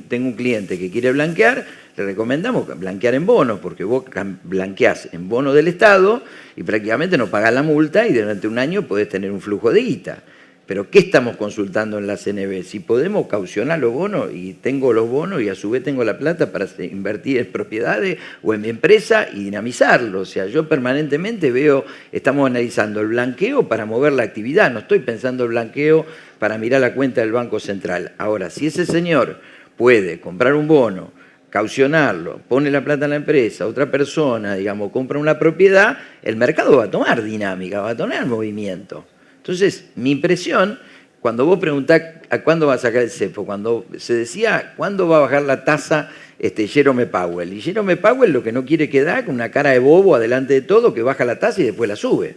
tengo un cliente que quiere blanquear, le recomendamos blanquear en bonos, porque vos blanqueás en bonos del Estado y prácticamente no pagás la multa y durante un año podés tener un flujo de guita. Pero ¿qué estamos consultando en la CNB? Si podemos caucionar los bonos y tengo los bonos y a su vez tengo la plata para invertir en propiedades o en mi empresa y dinamizarlo. O sea, yo permanentemente estamos analizando el blanqueo para mover la actividad. No estoy pensando el blanqueo para mirar la cuenta del Banco Central. Ahora, si ese señor puede comprar un bono, caucionarlo, pone la plata en la empresa, otra persona, digamos, compra una propiedad, el mercado va a tomar dinámica, va a tomar movimiento. Entonces, mi impresión, cuando vos preguntás a cuándo va a sacar el cepo, cuando se decía cuándo va a bajar la tasa Jerome Powell, y Jerome Powell lo que no quiere quedar con una cara de bobo adelante de todo, que baja la tasa y después la sube.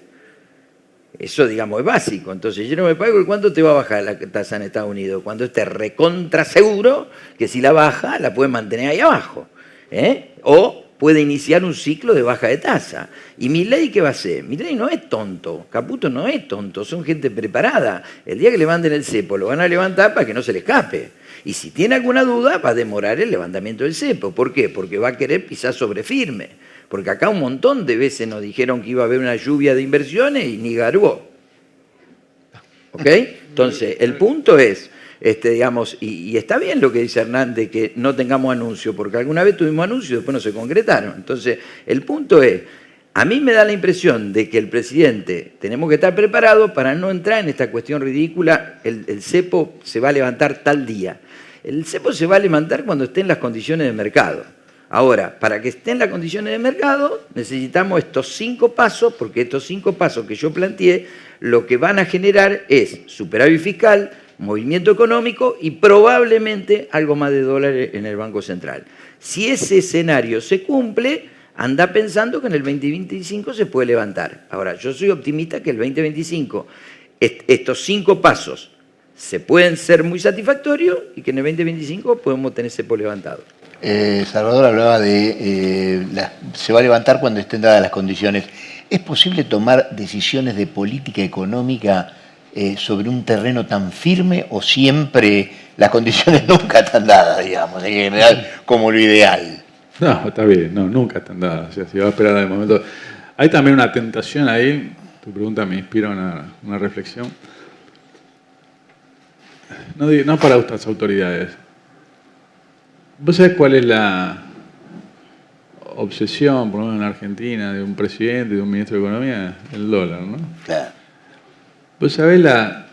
Eso, digamos, es básico. Entonces, Jerome Powell, ¿cuánto te va a bajar la tasa en Estados Unidos? Cuando esté recontra seguro que si la baja, la puede mantener ahí abajo. O puede iniciar un ciclo de baja de tasa. ¿Y Milei qué va a hacer? Milei no es tonto, Caputo no es tonto, son gente preparada. El día que levanten el cepo lo van a levantar para que no se le escape. Y si tiene alguna duda, va a demorar el levantamiento del cepo. ¿Por qué? Porque va a querer pisar sobre firme. Porque acá un montón de veces nos dijeron que iba a haber una lluvia de inversiones y ni garbó. ¿Ok? Entonces, el punto es, digamos, y está bien lo que dice Hernández, que no tengamos anuncios, porque alguna vez tuvimos anuncios y después no se concretaron. Entonces, el punto es, a mí me da la impresión de que el presidente tenemos que estar preparados para no entrar en esta cuestión ridícula, el cepo se va a levantar tal día. El cepo se va a levantar cuando esté en las condiciones de mercado. Ahora, para que esté en las condiciones de mercado, necesitamos estos 5 pasos, porque estos 5 pasos que yo planteé, lo que van a generar es superávit fiscal, movimiento económico y probablemente algo más de dólares en el Banco Central. Si ese escenario se cumple, anda pensando que en el 2025 se puede levantar. Ahora, yo soy optimista que el 2025, estos 5 pasos se pueden ser muy satisfactorios y que en el 2025 podemos tener cepo levantado. Salvador hablaba de se va a levantar cuando estén dadas las condiciones. ¿Es posible tomar decisiones de política económica sobre un terreno tan firme o siempre las condiciones nunca están dadas, digamos, en general, como lo ideal? No, está bien, no, nunca están dadas. O sea, si va a esperar al momento. Hay también una tentación ahí, tu pregunta me inspira una reflexión. No para estas autoridades. ¿Vos sabés cuál es la obsesión, por lo menos en Argentina, de un presidente, de un ministro de Economía? El dólar, ¿no? Claro. ¿Vos sabés la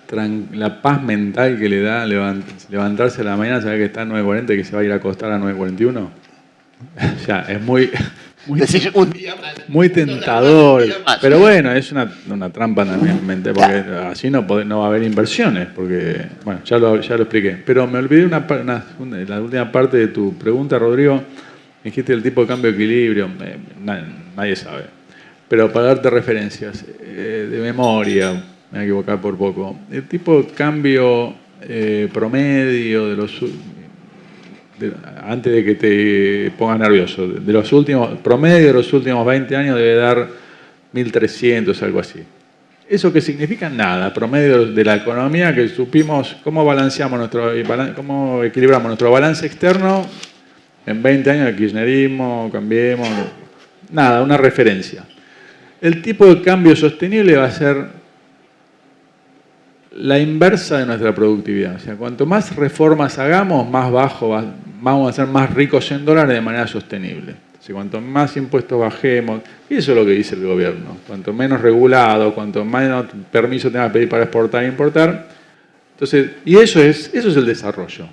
paz mental que le da levantarse a la mañana, saber que está a 9:40 y que se va a ir a acostar a 9:41? O sea, es muy tentador. Pero bueno, es una trampa también, porque así no va a haber inversiones, porque, bueno, ya lo expliqué. Pero me olvidé la última parte de tu pregunta, Rodrigo. Dijiste el tipo de cambio de equilibrio, nadie sabe. Pero para darte referencias, de memoria, me voy a equivocar por poco, el tipo de cambio promedio de antes de que te pongas nervioso, promedio de los últimos 20 años debe dar 1.300, algo así. ¿Eso qué significa? Nada, promedio de la economía, que supimos cómo equilibramos nuestro balance externo En 20 años el kirchnerismo, cambiemos, nada, una referencia. El tipo de cambio sostenible va a ser la inversa de nuestra productividad. O sea, cuanto más reformas hagamos, más bajo vamos a ser más ricos en dólares de manera sostenible. O sea, cuanto más impuestos bajemos, y eso es lo que dice el gobierno, cuanto menos regulado, cuanto menos permiso tenga que pedir para exportar e importar. Entonces, y eso es el desarrollo.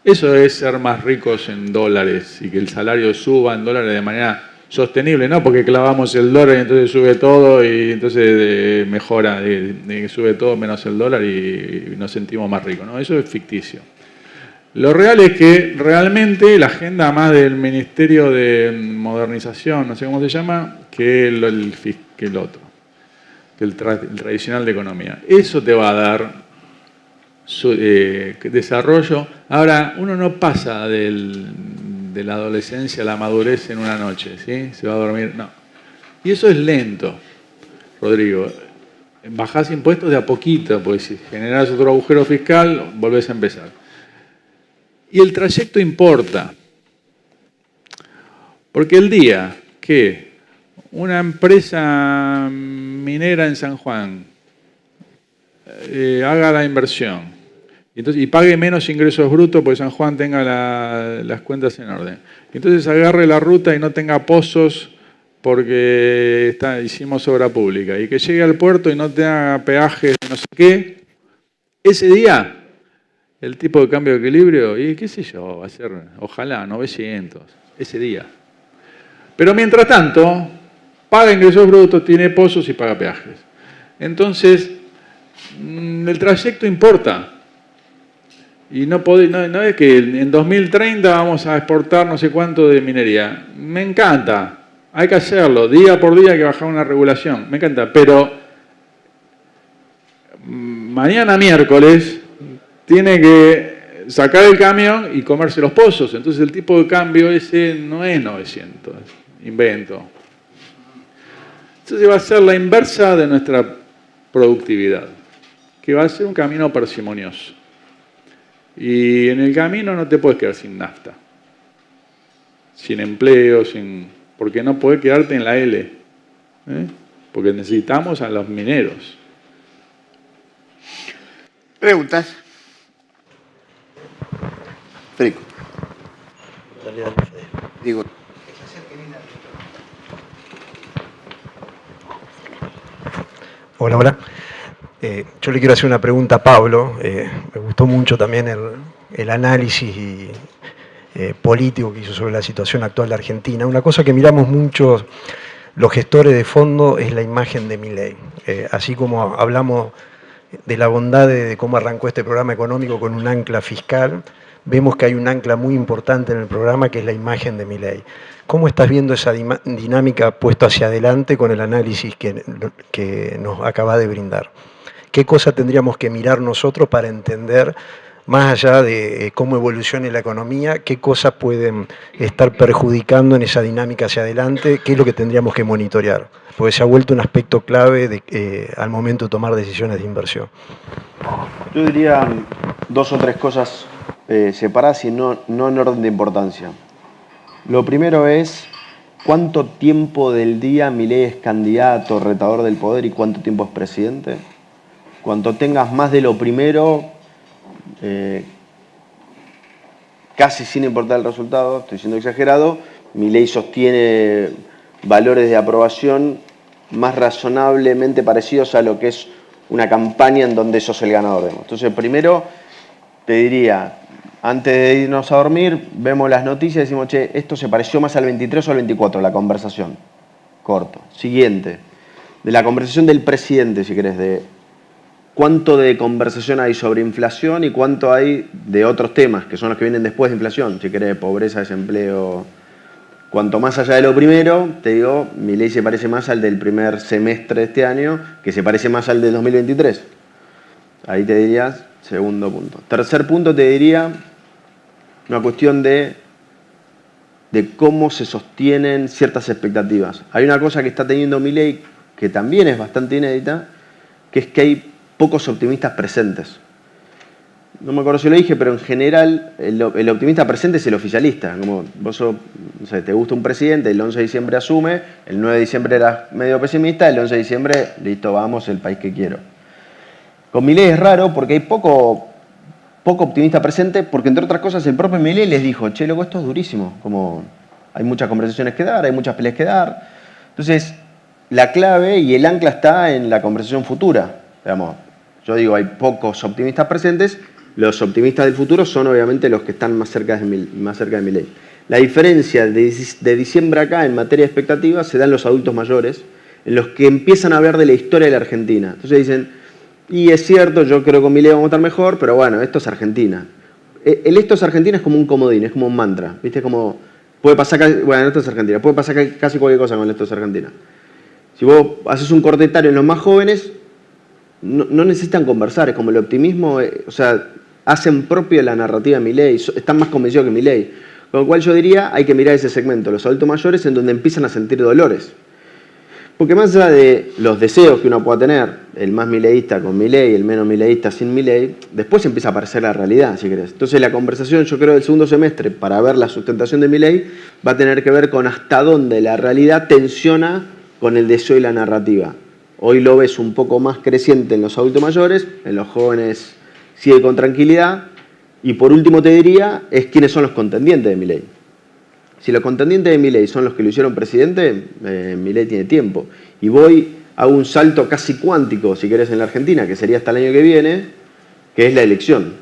Eso es ser más ricos en dólares y que el salario suba en dólares de manera sostenible, no porque clavamos el dólar y entonces sube todo y entonces mejora, sube todo menos el dólar y nos sentimos más ricos, ¿no? Eso es ficticio. Lo real es que realmente la agenda más del Ministerio de Modernización, no sé cómo se llama, que el otro, que el tradicional de Economía. Eso te va a dar desarrollo. Ahora, uno no pasa de la adolescencia a la madurez en una noche, ¿sí? Se va a dormir, no. Y eso es lento, Rodrigo. Bajás impuestos de a poquito, porque si generás otro agujero fiscal, volvés a empezar. Y el trayecto importa. Porque el día que una empresa minera en San Juan haga la inversión y pague menos ingresos brutos porque San Juan tenga las cuentas en orden. Entonces agarre la ruta y no tenga pozos porque hicimos obra pública. Y que llegue al puerto y no tenga peajes, no sé qué. Ese día, el tipo de cambio de equilibrio, y qué sé yo, va a ser, ojalá, 900. Ese día. Pero mientras tanto, paga ingresos brutos, tiene pozos y paga peajes. Entonces, el trayecto importa. Y no es que en 2030 vamos a exportar no sé cuánto de minería. Me encanta, hay que hacerlo, día por día hay que bajar una regulación, me encanta. Pero mañana miércoles tiene que sacar el camión y comerse los pozos. Entonces el tipo de cambio ese no es 900, invento. Entonces va a ser la inversa de nuestra productividad, que va a ser un camino parsimonioso. Y en el camino no te puedes quedar sin nafta, sin empleo, porque no puedes quedarte en la L, porque necesitamos a los mineros. ¿Preguntas? Federico. Digo. Hola, hola. Yo le quiero hacer una pregunta a Pablo. Me gustó mucho también el análisis político que hizo sobre la situación actual de Argentina. Una cosa que miramos mucho los gestores de fondo es la imagen de Milei. Así como hablamos de la bondad de cómo arrancó este programa económico con un ancla fiscal, vemos que hay un ancla muy importante en el programa que es la imagen de Milei. ¿Cómo estás viendo esa dinámica puesta hacia adelante con el análisis que nos acaba de brindar? ¿Qué cosa tendríamos que mirar nosotros para entender, más allá de cómo evolucione la economía, qué cosas pueden estar perjudicando en esa dinámica hacia adelante? ¿Qué es lo que tendríamos que monitorear? Porque se ha vuelto un aspecto clave al momento de tomar decisiones de inversión. Yo diría 2 o 3 cosas separadas y no en orden de importancia. Lo primero es cuánto tiempo del día Milei es candidato, retador del poder y cuánto tiempo es presidente. Cuanto tengas más de lo primero, casi sin importar el resultado, estoy siendo exagerado, Milei sostiene valores de aprobación más razonablemente parecidos a lo que es una campaña en donde sos el ganador. Entonces, primero, te diría, antes de irnos a dormir, vemos las noticias y decimos, che, esto se pareció más al 23 o al 24, la conversación. Corto. Siguiente, de la conversación del presidente, si querés, de cuánto de conversación hay sobre inflación y cuánto hay de otros temas, que son los que vienen después de inflación, si querés, pobreza, desempleo. Cuanto más allá de lo primero, te digo, Milei se parece más al del primer semestre de este año, que se parece más al del 2023. Ahí te dirías, segundo punto. Tercer punto te diría, una cuestión de cómo se sostienen ciertas expectativas. Hay una cosa que está teniendo Milei, que también es bastante inédita, que es que hay pocos optimistas presentes. no me acuerdo si lo dije, pero en general el optimista presente es el oficialista. Como vos no sé, te gusta un presidente, el 11 de diciembre asume, el 9 de diciembre eras medio pesimista, el 11 de diciembre, listo, vamos, el país que quiero. Con Milei es raro porque hay poco optimista presente, porque entre otras cosas el propio Milei les dijo, che, loco, esto es durísimo, como hay muchas conversaciones que dar, hay muchas peleas que dar. Entonces, la clave y el ancla está en la conversación futura. Digamos, yo digo, hay pocos optimistas presentes, los optimistas del futuro son obviamente los que están más cerca de Milei. La diferencia de diciembre acá en materia de expectativas se da en los adultos mayores, en los que empiezan a hablar de la historia de la Argentina. Entonces dicen, y es cierto, yo creo que con Milei vamos a estar mejor, pero bueno, esto es Argentina. El esto es Argentina es como un comodín, es como un mantra, ¿viste? Como, puede pasar, bueno, esto es Argentina, puede pasar casi cualquier cosa con esto es Argentina. Si vos haces un corte etario en los más jóvenes, no necesitan conversar, es como el optimismo, o sea, hacen propia la narrativa de Milei, están más convencidos que Milei. Con lo cual yo diría, hay que mirar ese segmento, los adultos mayores, en donde empiezan a sentir dolores. Porque más allá de los deseos que uno pueda tener, el más mileísta con Milei, el menos mileísta sin Milei, después empieza a aparecer la realidad, si querés. Entonces la conversación, yo creo, del segundo semestre, para ver la sustentación de Milei, va a tener que ver con hasta dónde la realidad tensiona con el deseo y la narrativa. Hoy lo ves un poco más creciente en los adultos mayores, en los jóvenes sigue con tranquilidad. Y por último te diría, es quiénes son los contendientes de Milei. Si los contendientes de Milei son los que lo hicieron presidente, Milei tiene tiempo. Y voy a un salto casi cuántico, si querés, en la Argentina, que sería hasta el año que viene, que es la elección.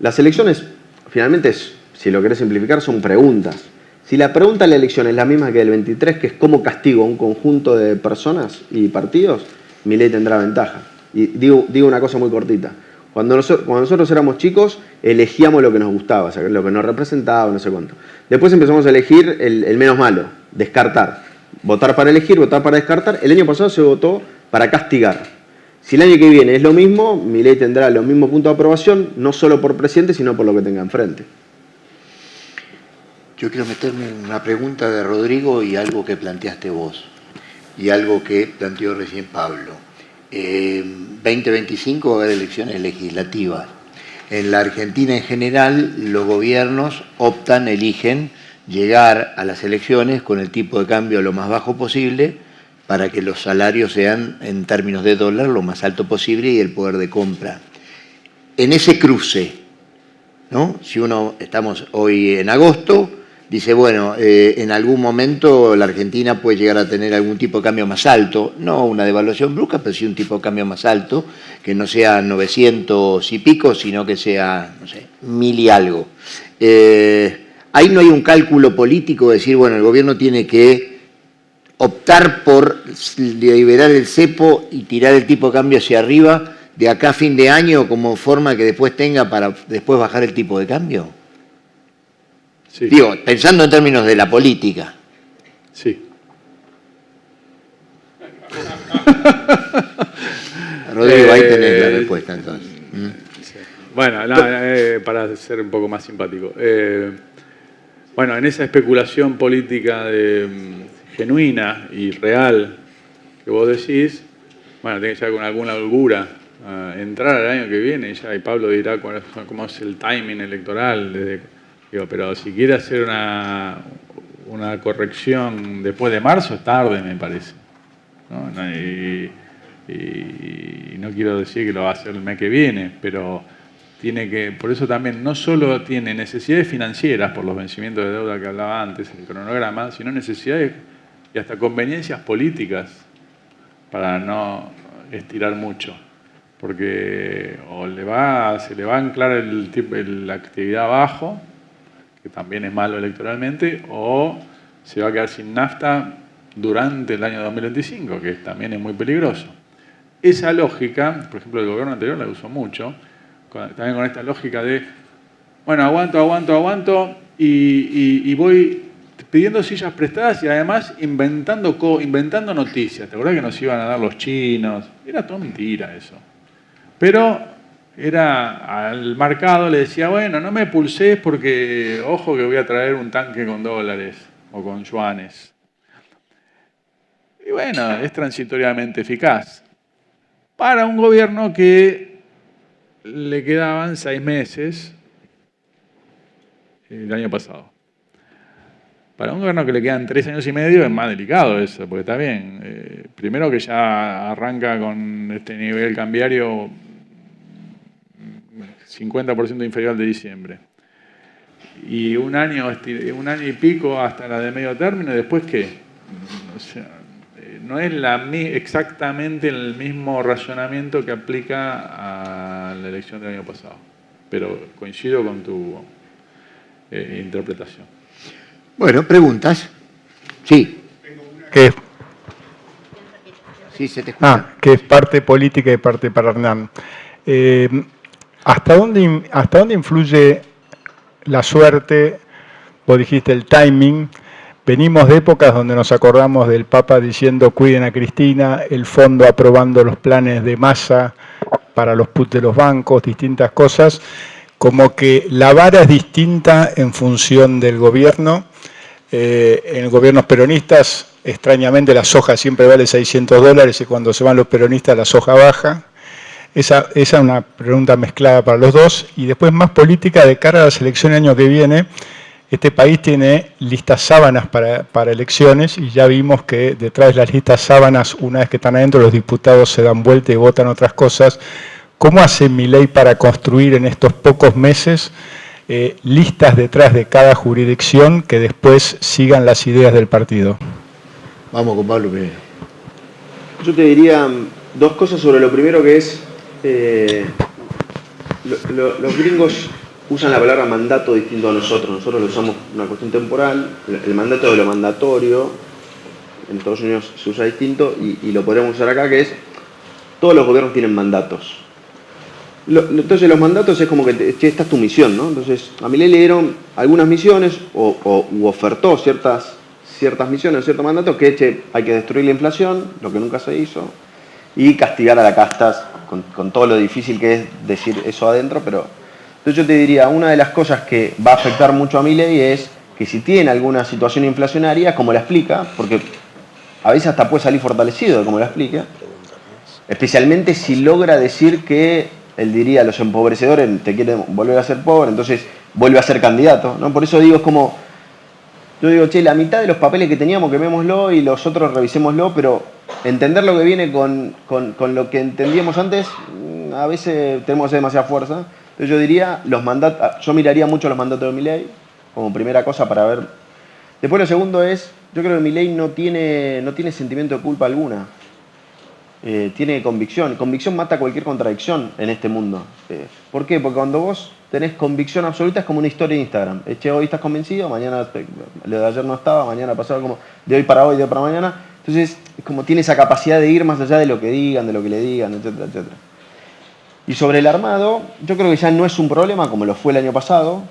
Las elecciones, finalmente, si lo querés simplificar, son preguntas. Si la pregunta de la elección es la misma que del 23, que es cómo castigo a un conjunto de personas y partidos, Milei tendrá ventaja. Y digo una cosa muy cortita. Cuando nosotros éramos chicos, elegíamos lo que nos gustaba, o sea, lo que nos representaba, no sé cuánto. Después empezamos a elegir el menos malo, descartar. Votar para elegir, votar para descartar. El año pasado se votó para castigar. Si el año que viene es lo mismo, Milei tendrá los mismos puntos de aprobación, no solo por presidente, sino por lo que tenga enfrente. Yo quiero meterme en una pregunta de Rodrigo y algo que planteaste vos, y algo que planteó recién Pablo. 2025 va a haber elecciones legislativas. En la Argentina en general, los gobiernos eligen llegar a las elecciones con el tipo de cambio lo más bajo posible para que los salarios sean, en términos de dólar, lo más alto posible y el poder de compra. En ese cruce, ¿no? Si estamos hoy en agosto, dice, bueno, en algún momento la Argentina puede llegar a tener algún tipo de cambio más alto, no una devaluación brusca, pero sí un tipo de cambio más alto, que no sea 900 y pico, sino que sea, no sé, 1000 y algo. Ahí no hay un cálculo político de decir, bueno, el gobierno tiene que optar por liberar el cepo y tirar el tipo de cambio hacia arriba de acá a fin de año como forma que después tenga para después bajar el tipo de cambio. Sí. Digo, pensando en términos de la política. Sí. Rodrigo, ahí tenés la respuesta entonces. Sí. Bueno, para ser un poco más simpático. Bueno, en esa especulación política genuina y real que vos decís, bueno, tiene que ya con alguna holgura entrar al año que viene ya, y Pablo dirá cómo es el timing electoral, pero si quiere hacer una corrección después de marzo es tarde, me parece, ¿no? Y no quiero decir que lo va a hacer el mes que viene, pero tiene que, por eso también no solo tiene necesidades financieras por los vencimientos de deuda que hablaba antes, el cronograma, sino necesidades y hasta conveniencias políticas para no estirar mucho. Porque o se le va a anclar la actividad abajo, que también es malo electoralmente, o se va a quedar sin nafta durante el año 2025, que también es muy peligroso. Esa lógica, por ejemplo, el gobierno anterior la usó mucho, también con esta lógica de, bueno, aguanto, y voy pidiendo sillas prestadas y además inventando noticias. ¿Te acordás que nos iban a dar los chinos? Era toda mentira eso. Pero al marcado le decía, bueno, no me pulses porque, ojo que voy a traer un tanque con dólares o con yuanes. Y bueno, es transitoriamente eficaz para un gobierno que le quedaban 6 meses el año pasado. Para un gobierno que le quedan 3 años y medio es más delicado eso, porque está bien. Primero que ya arranca con este nivel cambiario 50% inferior al de diciembre. Y un año y pico hasta la de medio término, ¿y después qué? O sea, no es exactamente el mismo razonamiento que aplica a la elección del año pasado. Pero coincido con tu interpretación. Bueno, preguntas. Sí. Que, Sí, se te escucha. que es parte política y parte para Hernán. ¿Hasta dónde influye la suerte? Vos dijiste el timing. Venimos de épocas donde nos acordamos del Papa diciendo cuiden a Cristina, el fondo aprobando los planes de Massa para los puts de los bancos, distintas cosas. Como que la vara es distinta en función del gobierno. En gobiernos peronistas, extrañamente, la soja siempre vale $600 y cuando se van los peronistas la soja baja. Esa es una pregunta mezclada para los dos. Y después más política de cara a las elecciones del año que viene. Este país tiene listas sábanas para elecciones y ya vimos que detrás de las listas sábanas, una vez que están adentro, los diputados se dan vuelta y votan otras cosas. ¿Cómo hace Milei para construir en estos pocos meses listas detrás de cada jurisdicción que después sigan las ideas del partido? Vamos con Pablo primero. Yo te diría 2 cosas sobre lo primero, que es los gringos usan la palabra mandato distinto a nosotros. Nosotros lo usamos una cuestión temporal. El mandato de lo mandatorio en Estados Unidos se usa distinto y lo podríamos usar acá, que es todos los gobiernos tienen mandatos. Entonces los mandatos es como que esta es tu misión, ¿no? Entonces a Milei le dieron algunas misiones u ofertó ciertas misiones, ciertos mandatos, que hay que destruir la inflación, lo que nunca se hizo, y castigar a la casta con todo lo difícil que es decir eso adentro, pero entonces yo te diría, una de las cosas que va a afectar mucho a Milei es que si tiene alguna situación inflacionaria, como la explica, porque a veces hasta puede salir fortalecido de cómo la explica, especialmente si logra decir que él diría, los empobrecedores te quieren volver a ser pobre, entonces vuelve a ser candidato, ¿no? Por eso digo, es como, yo digo, che, la mitad de los papeles que teníamos quemémoslo y los otros revisémoslo, pero entender lo que viene con lo que entendíamos antes, a veces tenemos que hacer demasiada fuerza. Entonces yo diría, yo miraría mucho los mandatos de Milei como primera cosa para ver. Después lo segundo es, yo creo que Milei no tiene sentimiento de culpa alguna. Tiene convicción. Convicción mata cualquier contradicción en este mundo. ¿Por qué? Porque cuando vos tenés convicción absoluta es como una historia de Instagram. Che, hoy estás convencido, mañana lo de ayer no estaba, mañana pasaba como de hoy para hoy, de hoy para mañana. Entonces, es como tiene esa capacidad de ir más allá de lo que digan, de lo que le digan, etcétera, etcétera. Y sobre el armado, yo creo que ya no es un problema como lo fue el año pasado.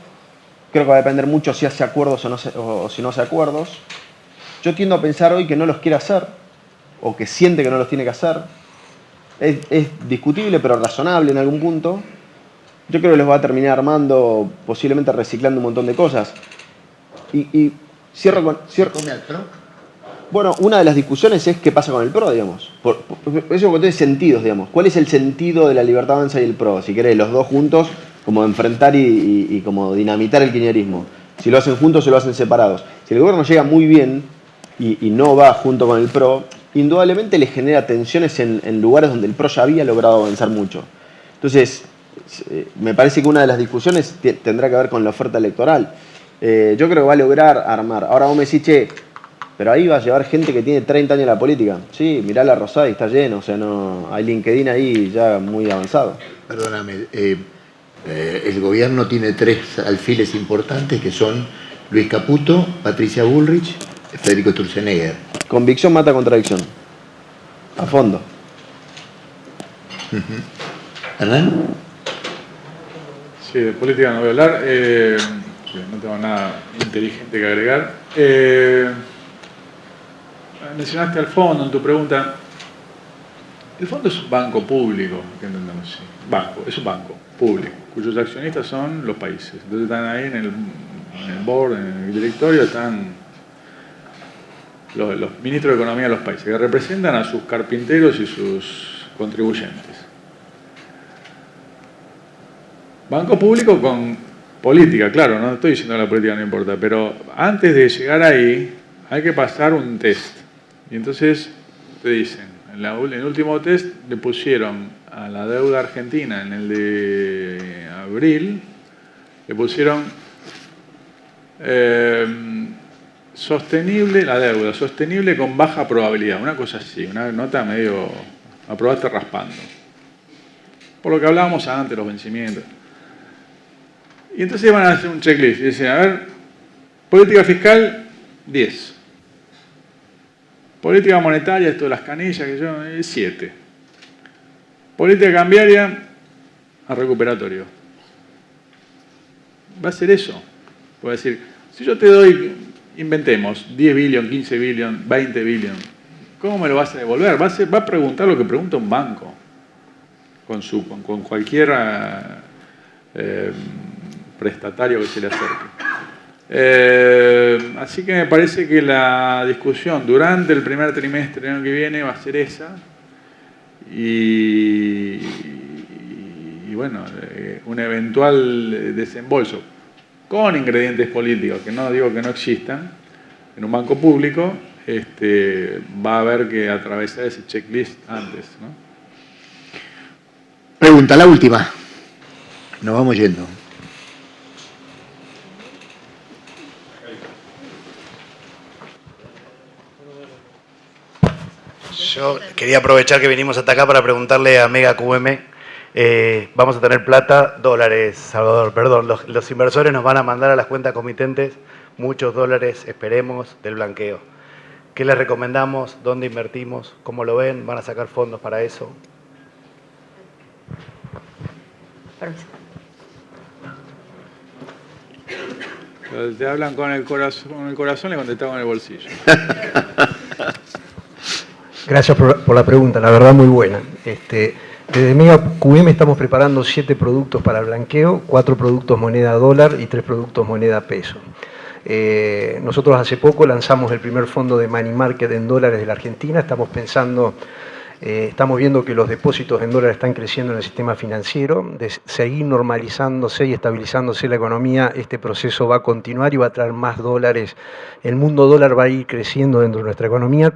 Creo que va a depender mucho si hace acuerdos o si no hace acuerdos. Yo tiendo a pensar hoy que no los quiere hacer, o que siente que no los tiene que hacer. Es discutible, pero razonable en algún punto. Yo creo que los va a terminar armando, posiblemente reciclando un montón de cosas. Y cierro con... ¿Come al PRO? Bueno, una de las discusiones es qué pasa con el PRO, digamos. Por eso tiene sentidos, digamos. ¿Cuál es el sentido de la Libertad Avanza y el PRO? Si querés, los dos juntos, como enfrentar y como dinamitar el kirchnerismo. Si lo hacen juntos o lo hacen separados. Si el gobierno llega muy bien y no va junto con el PRO, indudablemente le genera tensiones en lugares donde el PRO ya había logrado avanzar mucho. Entonces, me parece que una de las discusiones tendrá que ver con la oferta electoral. Yo creo que va a lograr armar. Ahora vos me decís, che, pero ahí va a llevar gente que tiene 30 años en la política. Sí, mirá la Rosada y está lleno, o sea, no hay LinkedIn ahí ya muy avanzado. Perdóname, el gobierno tiene 3 alfiles importantes que son Luis Caputo, Patricia Bullrich, Federico Sturzenegger. Convicción mata contradicción. A fondo. ¿Hernán? Sí, de política no voy a hablar. No tengo nada inteligente que agregar. Mencionaste al fondo en tu pregunta. El fondo es un banco público, que entendemos así. Banco, es un banco público, cuyos accionistas son los países. Entonces están ahí en el board, en el directorio, están los ministros de Economía de los países, que representan a sus carpinteros y sus contribuyentes. Banco público con política, claro, no estoy diciendo que la política no importa, pero antes de llegar ahí hay que pasar un test. Y entonces te dicen, en el último test le pusieron a la deuda argentina, en el de abril, le pusieron sostenible, la deuda, sostenible con baja probabilidad, una cosa así, una nota medio, aprobaste raspando. Por lo que hablábamos antes, los vencimientos. Y entonces van a hacer un checklist y dicen, a ver, política fiscal, 10. Política monetaria, esto de las canillas, que yo, 7. Política cambiaria, a recuperatorio. Va a ser eso. Puedo decir, si yo te doy, inventemos, 10 billion, 15 billion, 20 billion, ¿cómo me lo vas a devolver? Va a preguntar lo que pregunta un banco con cualquier prestatario que se le acerque. Así que me parece que la discusión durante el primer trimestre del año que viene va a ser esa y bueno, un eventual desembolso con ingredientes políticos, que no digo que no existan, en un banco público, va a haber que atravesar ese checklist antes, ¿no? Pregunta, la última. Nos vamos yendo. Yo quería aprovechar que vinimos hasta acá para preguntarle a Mega QM. Vamos a tener plata, dólares, Salvador, perdón. Los inversores nos van a mandar a las cuentas comitentes muchos dólares, esperemos, del blanqueo. ¿Qué les recomendamos? ¿Dónde invertimos? ¿Cómo lo ven? ¿Van a sacar fondos para eso? Te hablan con el corazón, le contestamos con el bolsillo. Gracias por la pregunta, la verdad muy buena. Desde Mega QM estamos preparando 7 productos para el blanqueo, 4 productos moneda dólar y 3 productos moneda peso. Nosotros hace poco lanzamos el primer fondo de money market en dólares de la Argentina. Estamos viendo que los depósitos en dólares están creciendo en el sistema financiero. De seguir normalizándose y estabilizándose la economía, este proceso va a continuar y va a traer más dólares. El mundo dólar va a ir creciendo dentro de nuestra economía.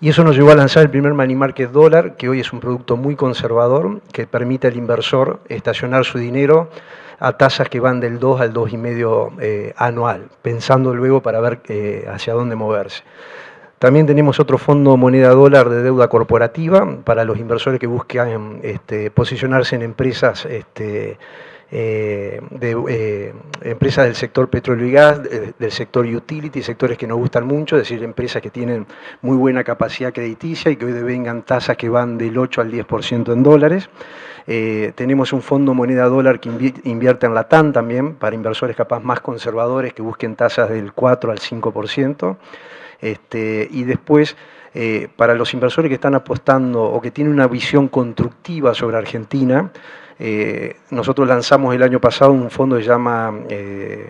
Y eso nos llevó a lanzar el primer money market dólar, que hoy es un producto muy conservador, que permite al inversor estacionar su dinero a tasas que van del 2 al 2,5 anual, pensando luego para ver hacia dónde moverse. También tenemos otro fondo moneda dólar de deuda corporativa para los inversores que buscan posicionarse en empresas empresas del sector petróleo y gas, del sector utility, sectores que nos gustan mucho, es decir, empresas que tienen muy buena capacidad crediticia y que hoy devengan tasas que van del 8 al 10% en dólares. Tenemos un fondo moneda dólar que invierte en Latam también, para inversores capaz más conservadores que busquen tasas del 4 al 5%. Y después, para los inversores que están apostando o que tienen una visión constructiva sobre Argentina, nosotros lanzamos el año pasado un fondo que se llama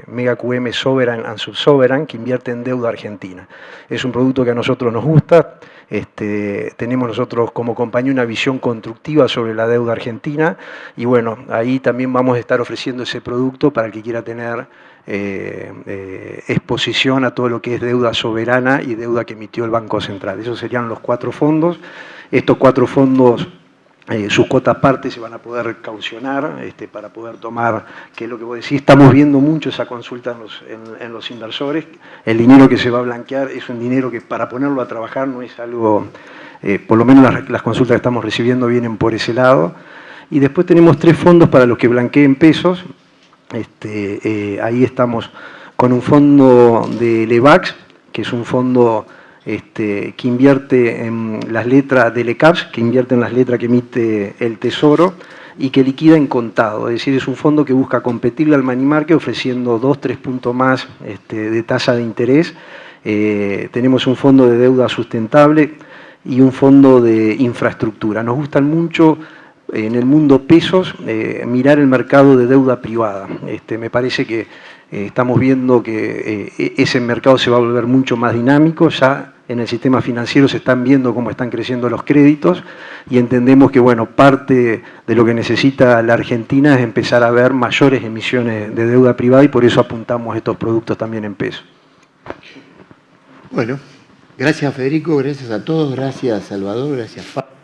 Mega QM Sovereign and Subsovereign, que invierte en deuda argentina. Es un producto que a nosotros nos gusta. Tenemos nosotros como compañía una visión constructiva sobre la deuda argentina y bueno, ahí también vamos a estar ofreciendo ese producto para el que quiera tener exposición a todo lo que es deuda soberana y deuda que emitió el Banco Central. Esos serían los 4 fondos. Estos 4 fondos, sus cuotas partes se van a poder caucionar para poder tomar, que es lo que vos decís. Estamos viendo mucho esa consulta en los inversores. El dinero que se va a blanquear es un dinero que para ponerlo a trabajar no es algo, por lo menos las consultas que estamos recibiendo vienen por ese lado. Y después tenemos 3 fondos para los que blanqueen pesos. Ahí estamos con un fondo de LEVAX, que es un fondo que invierte en las letras de LECAPS, que invierte en las letras que emite el Tesoro y que liquida en contado. Es decir, es un fondo que busca competirle al money market ofreciendo 2-3 puntos más de tasa de interés. Tenemos un fondo de deuda sustentable y un fondo de infraestructura. Nos gustan mucho en el mundo pesos mirar el mercado de deuda privada. Me parece que estamos viendo que ese mercado se va a volver mucho más dinámico. Ya en el sistema financiero se están viendo cómo están creciendo los créditos y entendemos que, bueno, parte de lo que necesita la Argentina es empezar a ver mayores emisiones de deuda privada y por eso apuntamos estos productos también en peso. Bueno, gracias Federico, gracias a todos, gracias Salvador, gracias Fabio.